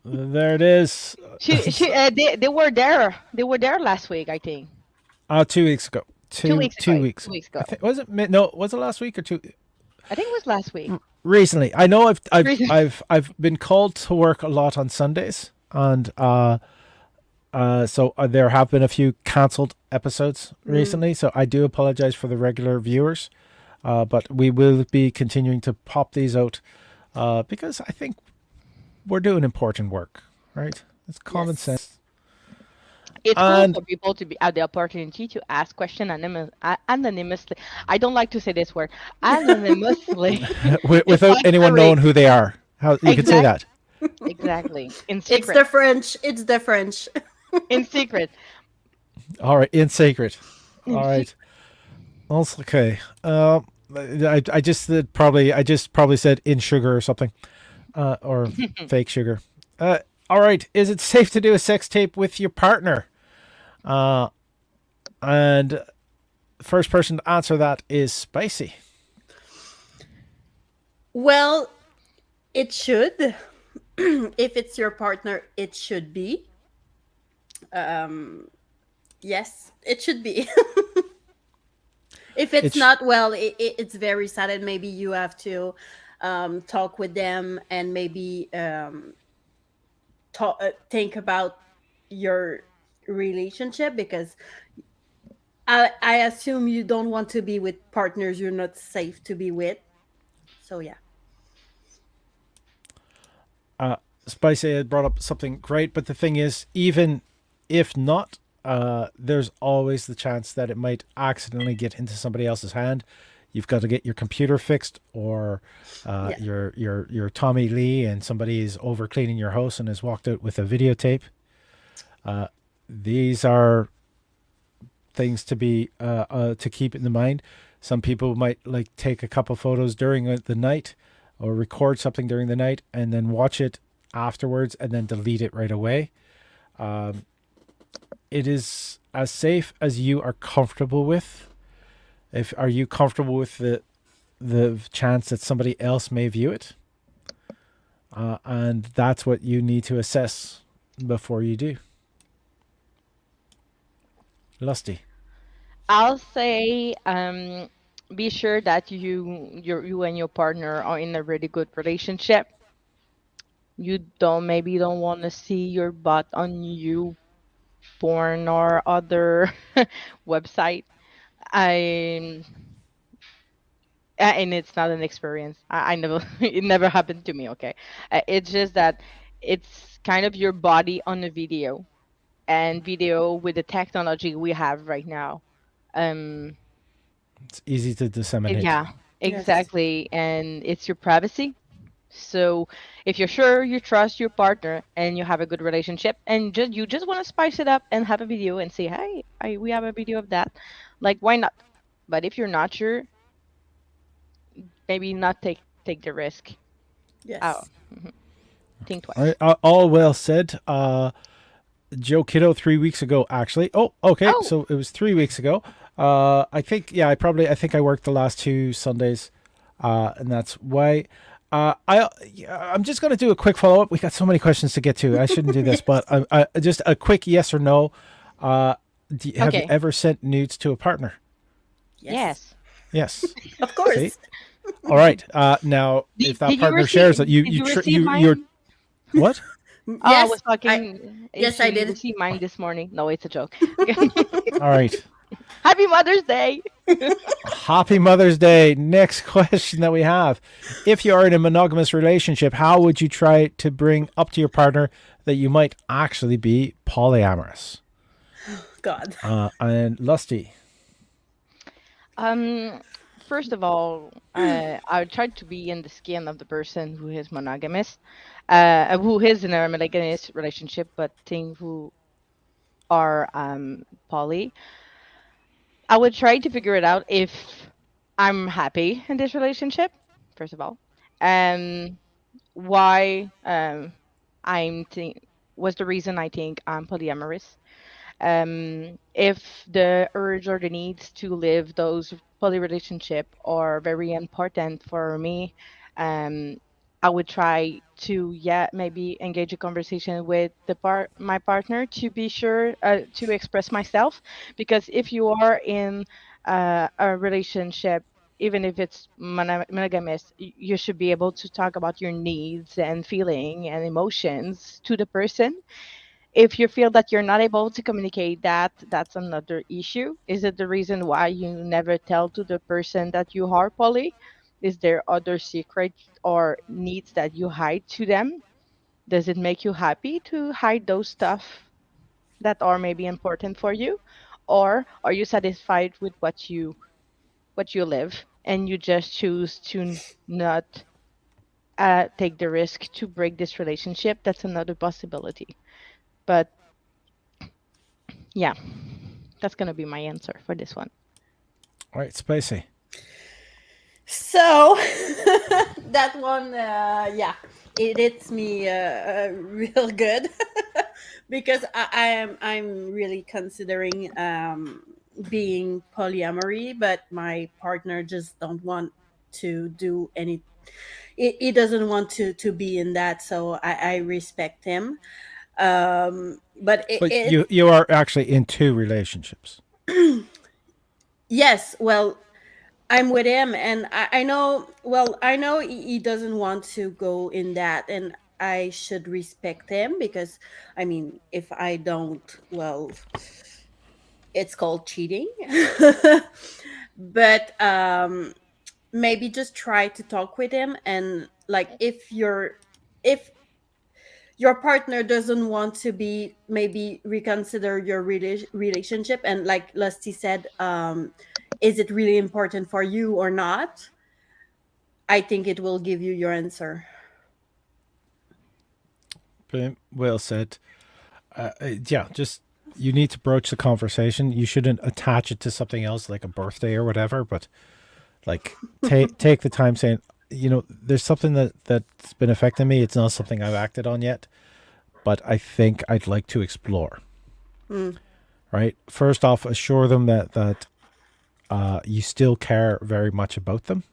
There it is. They were there. They were there last week, I think. 2 weeks ago. 2 weeks ago. 2 weeks. 2 weeks ago. I think, was it? No, was it last week or two? I think it was last week. Recently, I know Recently. I've been called to work a lot on Sundays, and so there have been a few cancelled episodes recently. So I do apologize for the regular viewers, but we will be continuing to pop these out because I think we're doing important work, right? It's common Yes. sense. It's cool And for people to have the opportunity to ask questions anonymously. I don't like to say this word. Anonymously. without anyone knowing who they are, how you could say that. Exactly. In It's secret. the French. It's the French. In secret. All right, in secret. All right. Also, okay. I just probably said in sugar or something, or fake sugar. All right. Is it safe to do a sex tape with your partner? And first person to answer that is Spicy. Well, it should. If it's your partner, it should be. Yes, it should be. If it's not, well, it's very sad, and maybe you have to talk with them and maybe think about your relationship, because I assume you don't want to be with partners you're not safe to be with. So yeah. Spicy had brought up something great, but the thing is, even if not, there's always the chance that it might accidentally get into somebody else's hand. You've got to get your computer fixed, or your Tommy Lee, and somebody is over cleaning your house and has walked out with a videotape. These are things to be to keep in mind. Some people might like take a couple photos during the night, or record something during the night and then watch it afterwards and then delete it right away. It is as safe as you are comfortable with. Are you comfortable with the chance that somebody else may view it? And that's what you need to assess before you do. Lusty. I'll say be sure that you and your partner are in a really good relationship. You maybe don't want to see your butt on you porn or other website. And it's not an experience. I never it never happened to me, okay? It's just that it's kind of your body on a video, and video with the technology we have right now. It's easy to disseminate. Yeah, exactly. And it's your privacy. So if you're sure you trust your partner and you have a good relationship, and you just want to spice it up and have a video and say, hey, we have a video of that, like, why not? But if you're not sure, maybe not take the risk. Yes. Think twice. All well said. Joe Kiddo 3 weeks ago, actually. Oh, okay. Oh. So it was 3 weeks ago. I think I worked the last 2 Sundays, and that's why. I'm just going to do a quick follow up. We got so many questions to get to. I shouldn't do this, but just a quick yes or no. Have you ever sent nudes to a partner? Yes. Yes. Of course. See? All right. Now, if that partner shares it, you're what? Oh, I was talking. Yes, I did. See mine this morning. No, it's a joke. All right. Happy Mother's Day. Happy Mother's Day. Next question that we have. If you are in a monogamous relationship, how would you try to bring up to your partner that you might actually be polyamorous? God. And Lusty. First of all, I would try to be in the skin of the person who is monogamous, who is in a monogamous relationship, but who are poly. I would try to figure it out if I'm happy in this relationship, first of all, and why what's the reason I think I'm polyamorous. If the urge or the needs to live those poly relationship are very important for me, um, I would try to, yeah, maybe engage a conversation with my partner to be sure to express myself, because if you are in a relationship, even if it's monogamous, you should be able to talk about your needs and feeling and emotions to the person. If you feel that you're not able to communicate that, that's another issue. Is it the reason why you never tell to the person that you are poly? Is there other secrets or needs that you hide to them? Does it make you happy to hide those stuff that are maybe important for you? Or are you satisfied with what you live and you just choose to not take the risk to break this relationship? That's another possibility. But yeah, that's gonna be my answer for this one. All right, Spicy. So that one, yeah, it hits me real good because I'm really considering being polyamory, but my partner just don't want to do any. He doesn't want to be in that, so I respect him. But But it you are actually in two relationships. yes, well, I'm with him, and I know. Well, I know he doesn't want to go in that, and I should respect him because, I mean, if I don't, well, it's called cheating. But maybe just try to talk with him, and like if your partner doesn't want to be, maybe reconsider your relationship, and like Lusty said, is it really important for you or not? I think it will give you your answer. Well said. Yeah, just you need to broach the conversation. You shouldn't attach it to something else like a birthday or whatever, but like take the time saying, there's something that's been affecting me. It's not something I've acted on yet, but I think I'd like to explore. Mm. Right? First off, assure them that you still care very much about them,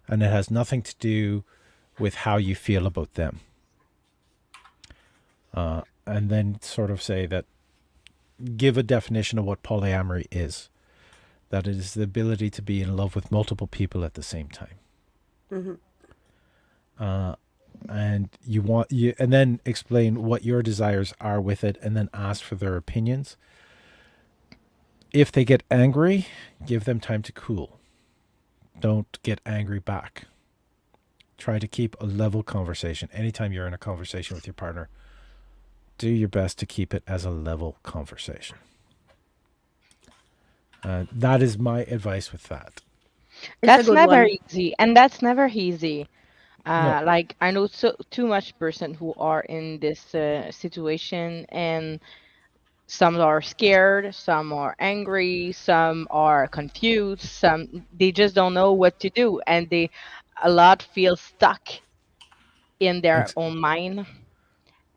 and it has nothing to do with how you feel about them. And then sort of say that, give a definition of what polyamory is. That it is the ability to be in love with multiple people at the same time. Mm-hmm. And and then explain what your desires are with it, and then ask for their opinions. If they get angry, give them time to cool. Don't get angry back. Try to keep a level conversation. Anytime you're in a conversation with your partner, do your best to keep it as a level conversation. That is my advice with that. That's Good never one. easy, and that's never easy. No, Like I know too much person who are in this situation, and some are scared, some are angry, some are confused, some they just don't know what to do, and a lot feel stuck in their ex- own mind.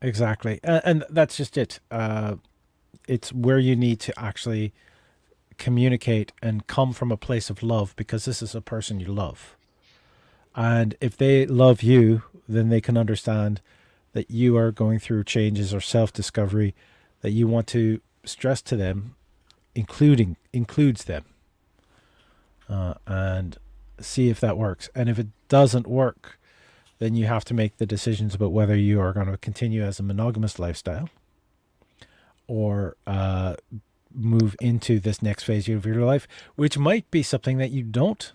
exactly. And that's just it. It's where you need to actually communicate and come from a place of love, because this is a person you love. And if they love you, then they can understand that you are going through changes or self-discovery that you want to stress to them, includes them, and see if that works. And if it doesn't work, then you have to make the decisions about whether you are going to continue as a monogamous lifestyle or move into this next phase of your life, which might be something that you don't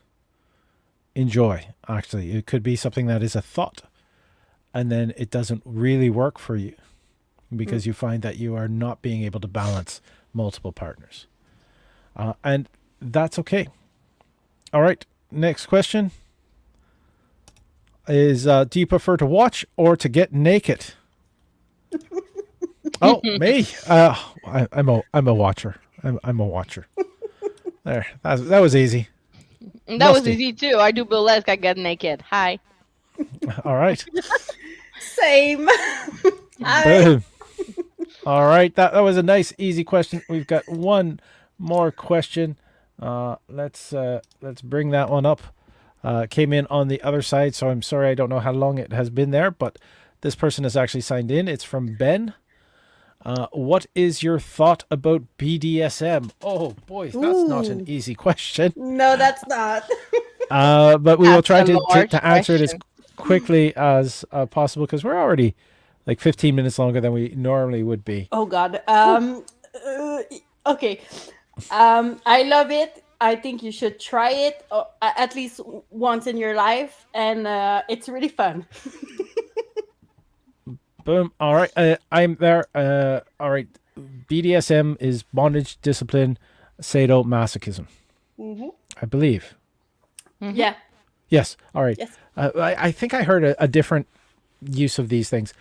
enjoy. Actually, it could be something that is a thought, and then it doesn't really work for you because you find that you are not being able to balance multiple partners, and that's okay. All right, next question is, do you prefer to watch or to get naked? Oh, me. I'm a watcher. I'm a watcher. There, that was easy. And that was Lusty. easy too. I do burlesque. I get naked. Hi. All right. Same. Hi. Boom. All right. That was a nice, easy question. We've got one more question. Let's bring that one up. Came in on the other side, so I'm sorry I don't know how long it has been there, but this person has actually signed in. It's from Ben. What is your thought about BDSM? Oh, boy, that's not an easy question. No, that's not. But we will try That's a large to answer it as question. quickly as possible because we're already like 15 minutes longer than we normally would be. Oh God. Okay. I love it. I think you should try it at least once in your life, and it's really fun. Boom. All right. I'm there. All right. BDSM is bondage, discipline, sadomasochism. I believe. Yeah. Yes. All right. Yes. I think I heard a different use of these things.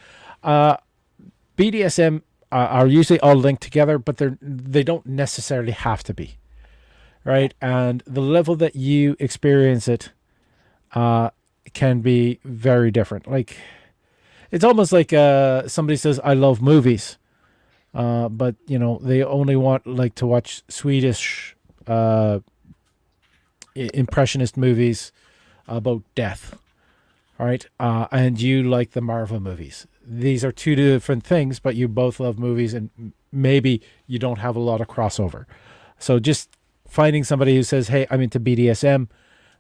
BDSM are usually all linked together, but they don't necessarily have to be. Right. And the level that you experience it can be very different. Like, it's almost like somebody says, I love movies. But, they only want like to watch Swedish impressionist movies about death. All right. And you like the Marvel movies. These are two different things, but you both love movies and maybe you don't have a lot of crossover. So just finding somebody who says, hey, I'm into BDSM,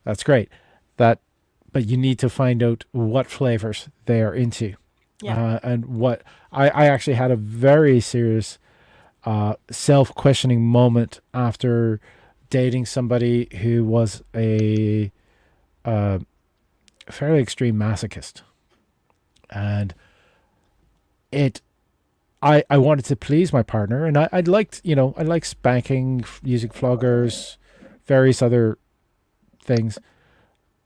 that's great. But you need to find out what flavors they are into. Yeah. And what I actually had a very serious self-questioning moment after dating somebody who was a fairly extreme masochist. And I wanted to please my partner, and I liked spanking, using floggers, various other things,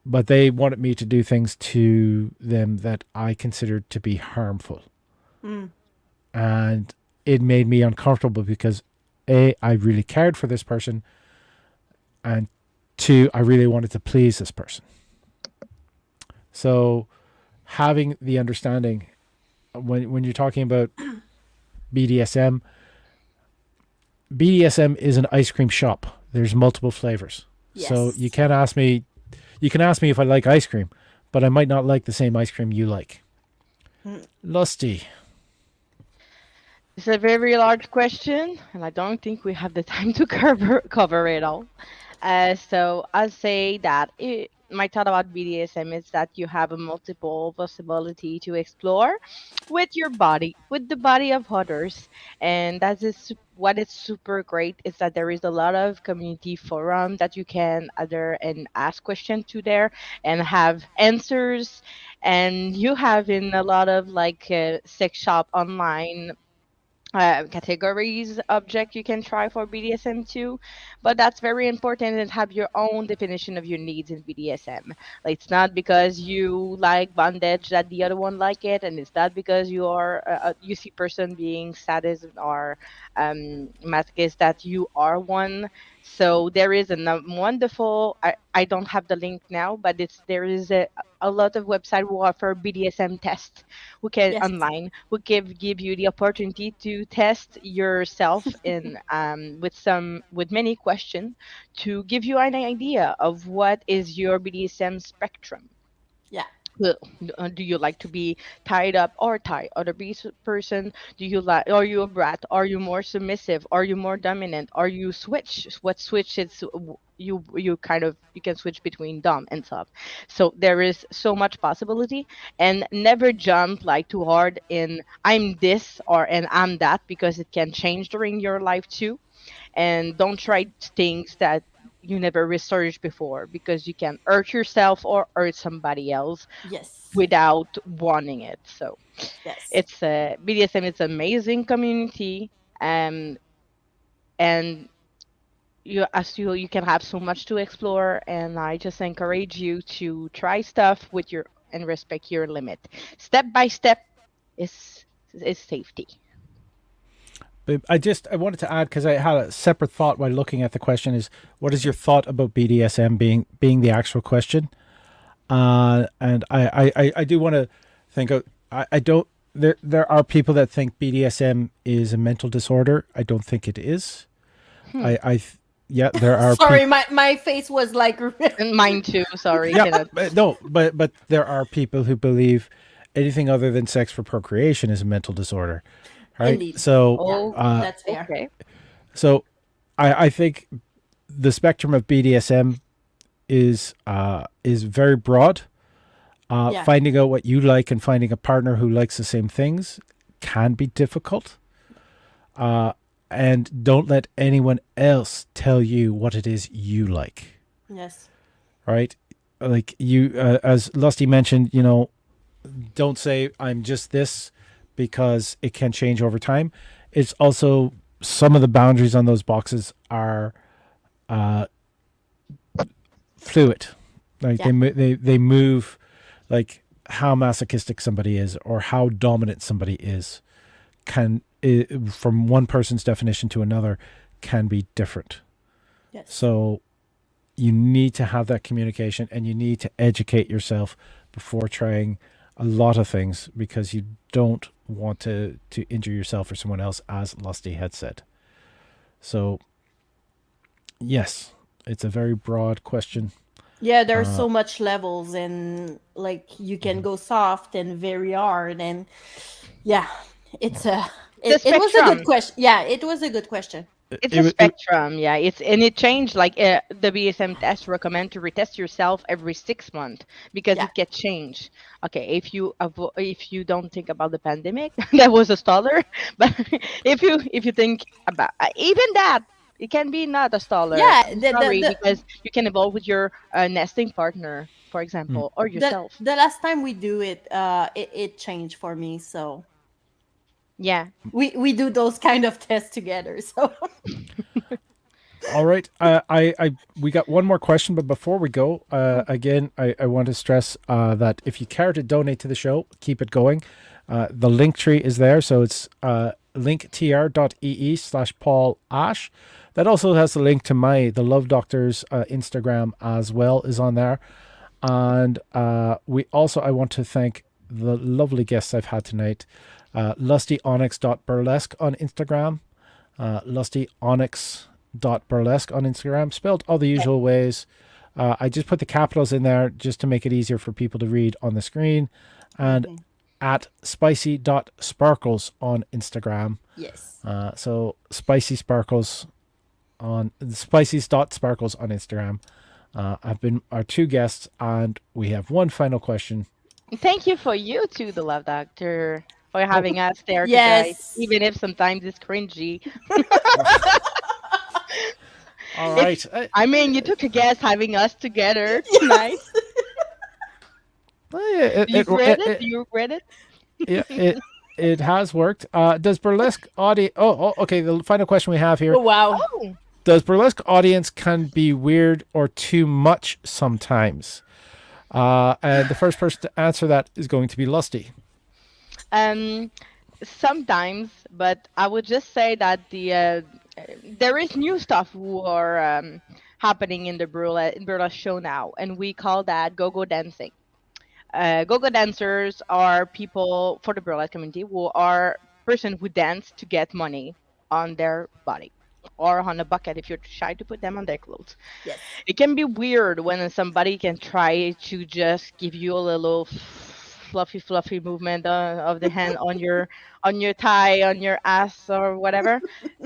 but they wanted me to do things to them that I considered to be harmful. And it made me uncomfortable because A, I really cared for this person, and two, I really wanted to please this person. So having the understanding when you're talking about BDSM is an ice cream shop. There's multiple flavors. Yes. So you can ask me if I like ice cream, but I might not like the same ice cream you like. Lusty. It's a very large question, and I don't think we have the time to cover it all. So I'll say that my thought about BDSM is that you have a multiple possibility to explore with your body, with the body of others, and that is what is super great is that there is a lot of community forum that you can other and ask questions to there and have answers, and you have in a lot of like sex shop online categories object you can try for BDSM too, but that's very important and have your own definition of your needs in BDSM. Like it's not because you like bondage that the other one like it, and it's not because you are you see person being sadist or masochist that you are one. So there is a wonderful. I don't have the link now, but there is a lot of website who offer BDSM tests who can Yes. online who give you the opportunity to test yourself in with many questions to give you an idea of what is your BDSM spectrum. Yeah. Well, do you like to be tied up or tie other person? Do you like? Are you a brat? Are you more submissive? Are you more dominant? Are you switch? What switch is you kind of you can switch between dom and sub. So there is so much possibility, and never jump like too hard in I'm this or and I'm that because it can change during your life too. And don't try things that you never researched before because you can hurt yourself or hurt somebody else Yes. without wanting it. So Yes. it's BDSM is amazing community, and you can have so much to explore, and I just encourage you to try stuff with your and respect your limit. Step by step is safety. But I wanted to add because I had a separate thought while looking at the question is what is your thought about BDSM being the actual question? And I do want to think of I don't there are people that think BDSM is a mental disorder. I don't think it is. yeah, there are Sorry, my face was like. And mine too. Sorry, yeah, cannot. no, but there are people who believe anything other than sex for procreation is a mental disorder, right? Indeed. So, Yeah, Oh, that's fair. okay. so I think the spectrum of BDSM is very broad. Yeah. Finding out what you like and finding a partner who likes the same things can be difficult. And don't let anyone else tell you what it is you like. Yes. Right? Like you, as Lusty mentioned, don't say I'm just this because it can change over time. It's also some of the boundaries on those boxes are fluid. Like Yeah. they move, like how masochistic somebody is or how dominant somebody is can from one person's definition to another can be different. Yes. So you need to have that communication and you need to educate yourself before trying a lot of things because you don't want to injure yourself or someone else, as Lusty had said. So yes, it's a very broad question. Yeah, there's so much levels, and like you can go soft and very hard, and yeah, it's a. The It was a good spectrum. question. Yeah, it was a good question. It's a It spectrum, yeah. It changed. Like the BSM test recommend to retest yourself every 6 months because Yeah. it can change. Okay, if you don't think about the pandemic, that was a staller. But if you think about even that, it can be not a staller. Yeah. I'm The the sorry the because you can evolve with your nesting partner, for example, or the, yourself. the last time we do it, it changed for me. So Yeah. we do those kind of tests together. So all right. We got one more question, but before we go, again, I want to stress that if you care to donate to the show, keep it going. The link tree is there, so it's linktr.ee/Paul Ash. That also has the link to the Love Doctor's Instagram as well is on there. And I want to thank the lovely guests I've had tonight. LustyOnyx.burlesque on Instagram. LustyOnyx.burlesque on Instagram, spelled all the usual ways. I just put the capitals in there just to make it easier for people to read on the screen. And at spicy.sparkles on Instagram. yes. So spicy sparkles on spicy.sparkles on Instagram. Have been our two guests, and we have one final question. Thank you for you too, the Love Doctor, for having us there today, Yes. even if sometimes it's cringy. All right. I mean, you took a guess having us together tonight. Do you regret it? Do you regret it? It has worked. Does burlesque audience? Okay. The final question we have here: Oh, wow. Oh, does burlesque audience can be weird or too much sometimes? And the first person to answer that is going to be Lusty. sometimes, but I would just say that there is new stuff who are happening in the burlesque show now, and we call that go-go dancing. Go-go dancers are people for the burlesque community who are person who dance to get money on their body or on a bucket if you're shy to put them on their clothes. Yes. It can be weird when somebody can try to just give you a little fluffy movement of the hand on your thigh, on your ass, or whatever.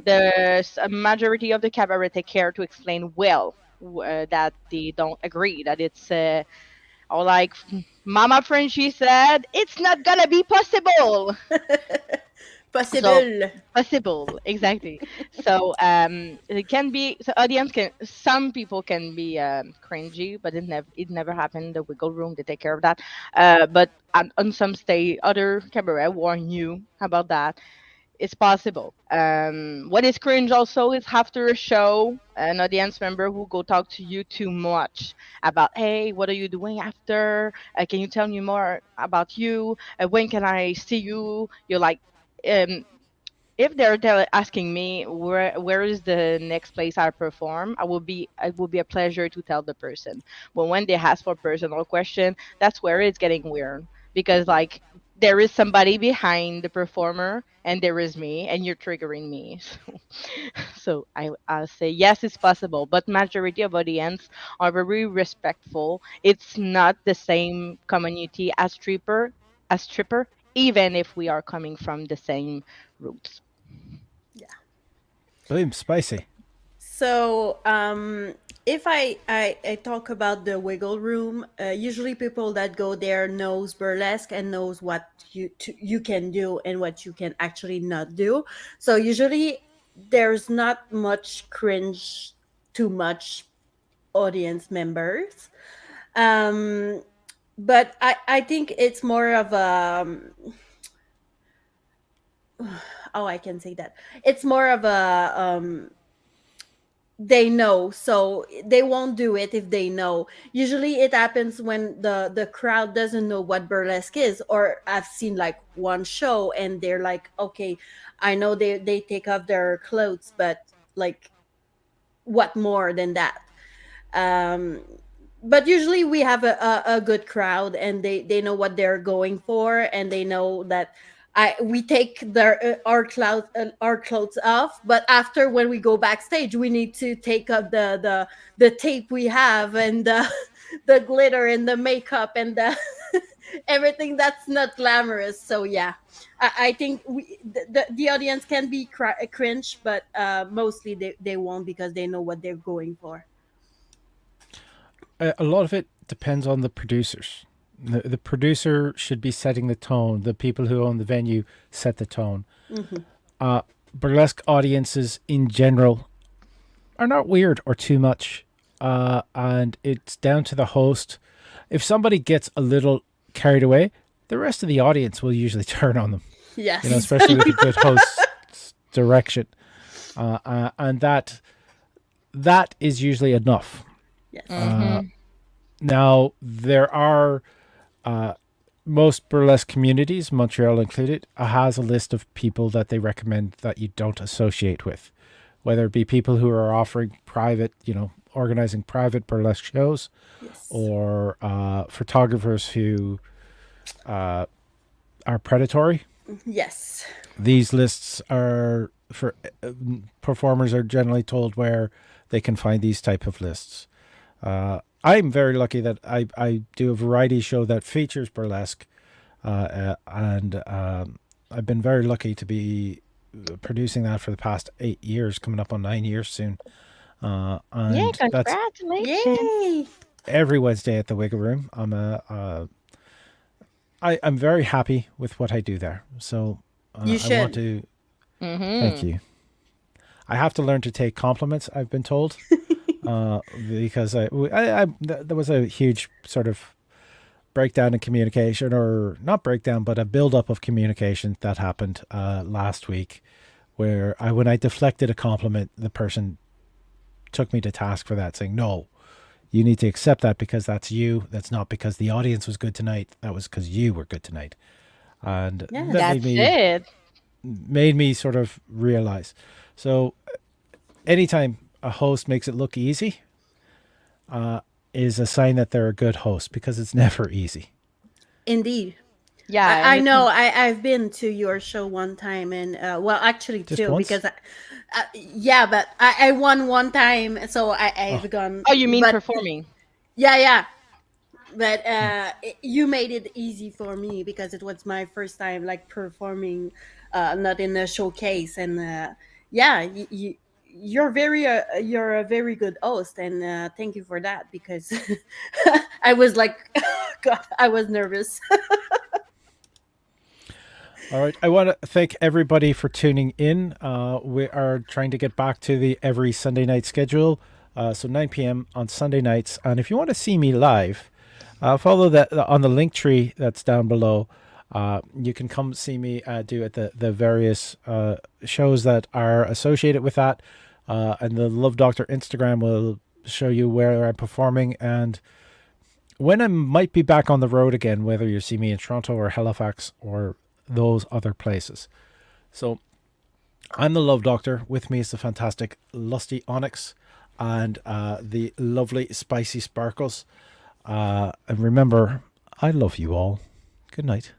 There's a majority of the cabaret take care to explain well that they don't agree that it's or like Mama Frenchie said, it's not gonna be possible. Possible. Possible, exactly. So it can be the audience can some people can be cringy, but it never happened in the wiggle room. They take care of that. But on some stage, other cabaret warn you about that. It's possible. What is cringe also is after a show, an audience member who go talk to you too much about, hey, what are you doing after? Can you tell me more about you? When can I see you? You're like, um, if they're asking me where is the next place I perform, it will be a pleasure to tell the person. But when they ask for personal question, that's where it's getting weird because like there is somebody behind the performer, and there is me, and you're triggering me. So I'll say yes, it's possible, but majority of audience are very respectful. It's not the same community as stripper, even if we are coming from the same roots. Boom, spicy. So, if I talk about the wiggle room, usually people that go there knows burlesque and knows what you can do and what you can actually not do. So usually there's not much cringe, too much audience members. Um, but I think it's more of a oh, I can say that it's more of a they know, so they won't do it if they know. Usually it happens when the crowd doesn't know what burlesque is, or I've seen like one show and they're like, okay, I know they take off their clothes, but like what more than that? um but usually we have a good crowd, and they know what they're going for, and they know that we take our clothes off, but after, when we go backstage, we need to take up the tape we have, and the the glitter and the makeup and the everything that's not glamorous. So yeah, I think the audience can be cringe, but mostly they won't, because they know what they're going for. A lot of it depends on the producers. The producer should be setting the tone. The people who own the venue set the tone. Burlesque audiences in general are not weird or too much. And it's down to the host. If somebody gets a little carried away, the rest of the audience will usually turn on them. Yes. Especially with a good host's direction. And that is usually enough. Yes. Now, there are most burlesque communities, Montreal included, has a list of people that they recommend that you don't associate with, whether it be people who are offering private, organizing private burlesque shows, Yes. or photographers who are predatory. Yes. These lists are for performers are generally told where they can find these type of lists. I'm very lucky that I do a variety show that features burlesque, and I've been very lucky to be producing that for the past 8 years, coming up on 9 years soon. Yeah, And that's congratulations. Yay. every Wednesday at the Wiggle Room. I'm very happy with what I do there. So You I should. want to thank you. I have to learn to take compliments, I've been told. Because there was a huge sort of breakdown in communication, or not breakdown, but a buildup of communication that happened last week, where when I deflected a compliment, the person took me to task for that, saying, no, you need to accept that because that's you. That's not because the audience was good tonight. That was because you were good tonight. And Yes. that That's it. made me sort of realize. So anytime a host makes it look easy, is a sign that they're a good host, because it's never easy. Indeed. Yeah, I and know. I've been to your show one time, and well, actually Just two, once? because yeah, but I won one time, so I've gone. oh, you mean but, performing? Yeah. But you made it easy for me, because it was my first time like performing, not in a showcase, and yeah, you're a very good host, and thank you for that, because I was like, God, I was nervous. All right. I want to thank everybody for tuning in. We are trying to get back to the every Sunday night schedule. So 9 p.m. on Sunday nights. And if you want to see me live, follow that on the link tree that's down below. You can come see me do at the various shows that are associated with that. And the Love Doctor Instagram will show you where I'm performing and when I might be back on the road again, whether you see me in Toronto or Halifax or those other places. So I'm the Love Doctor. With me is the fantastic Lusty Onyx and the lovely Spicy Sparkles. And remember, I love you all. Good night.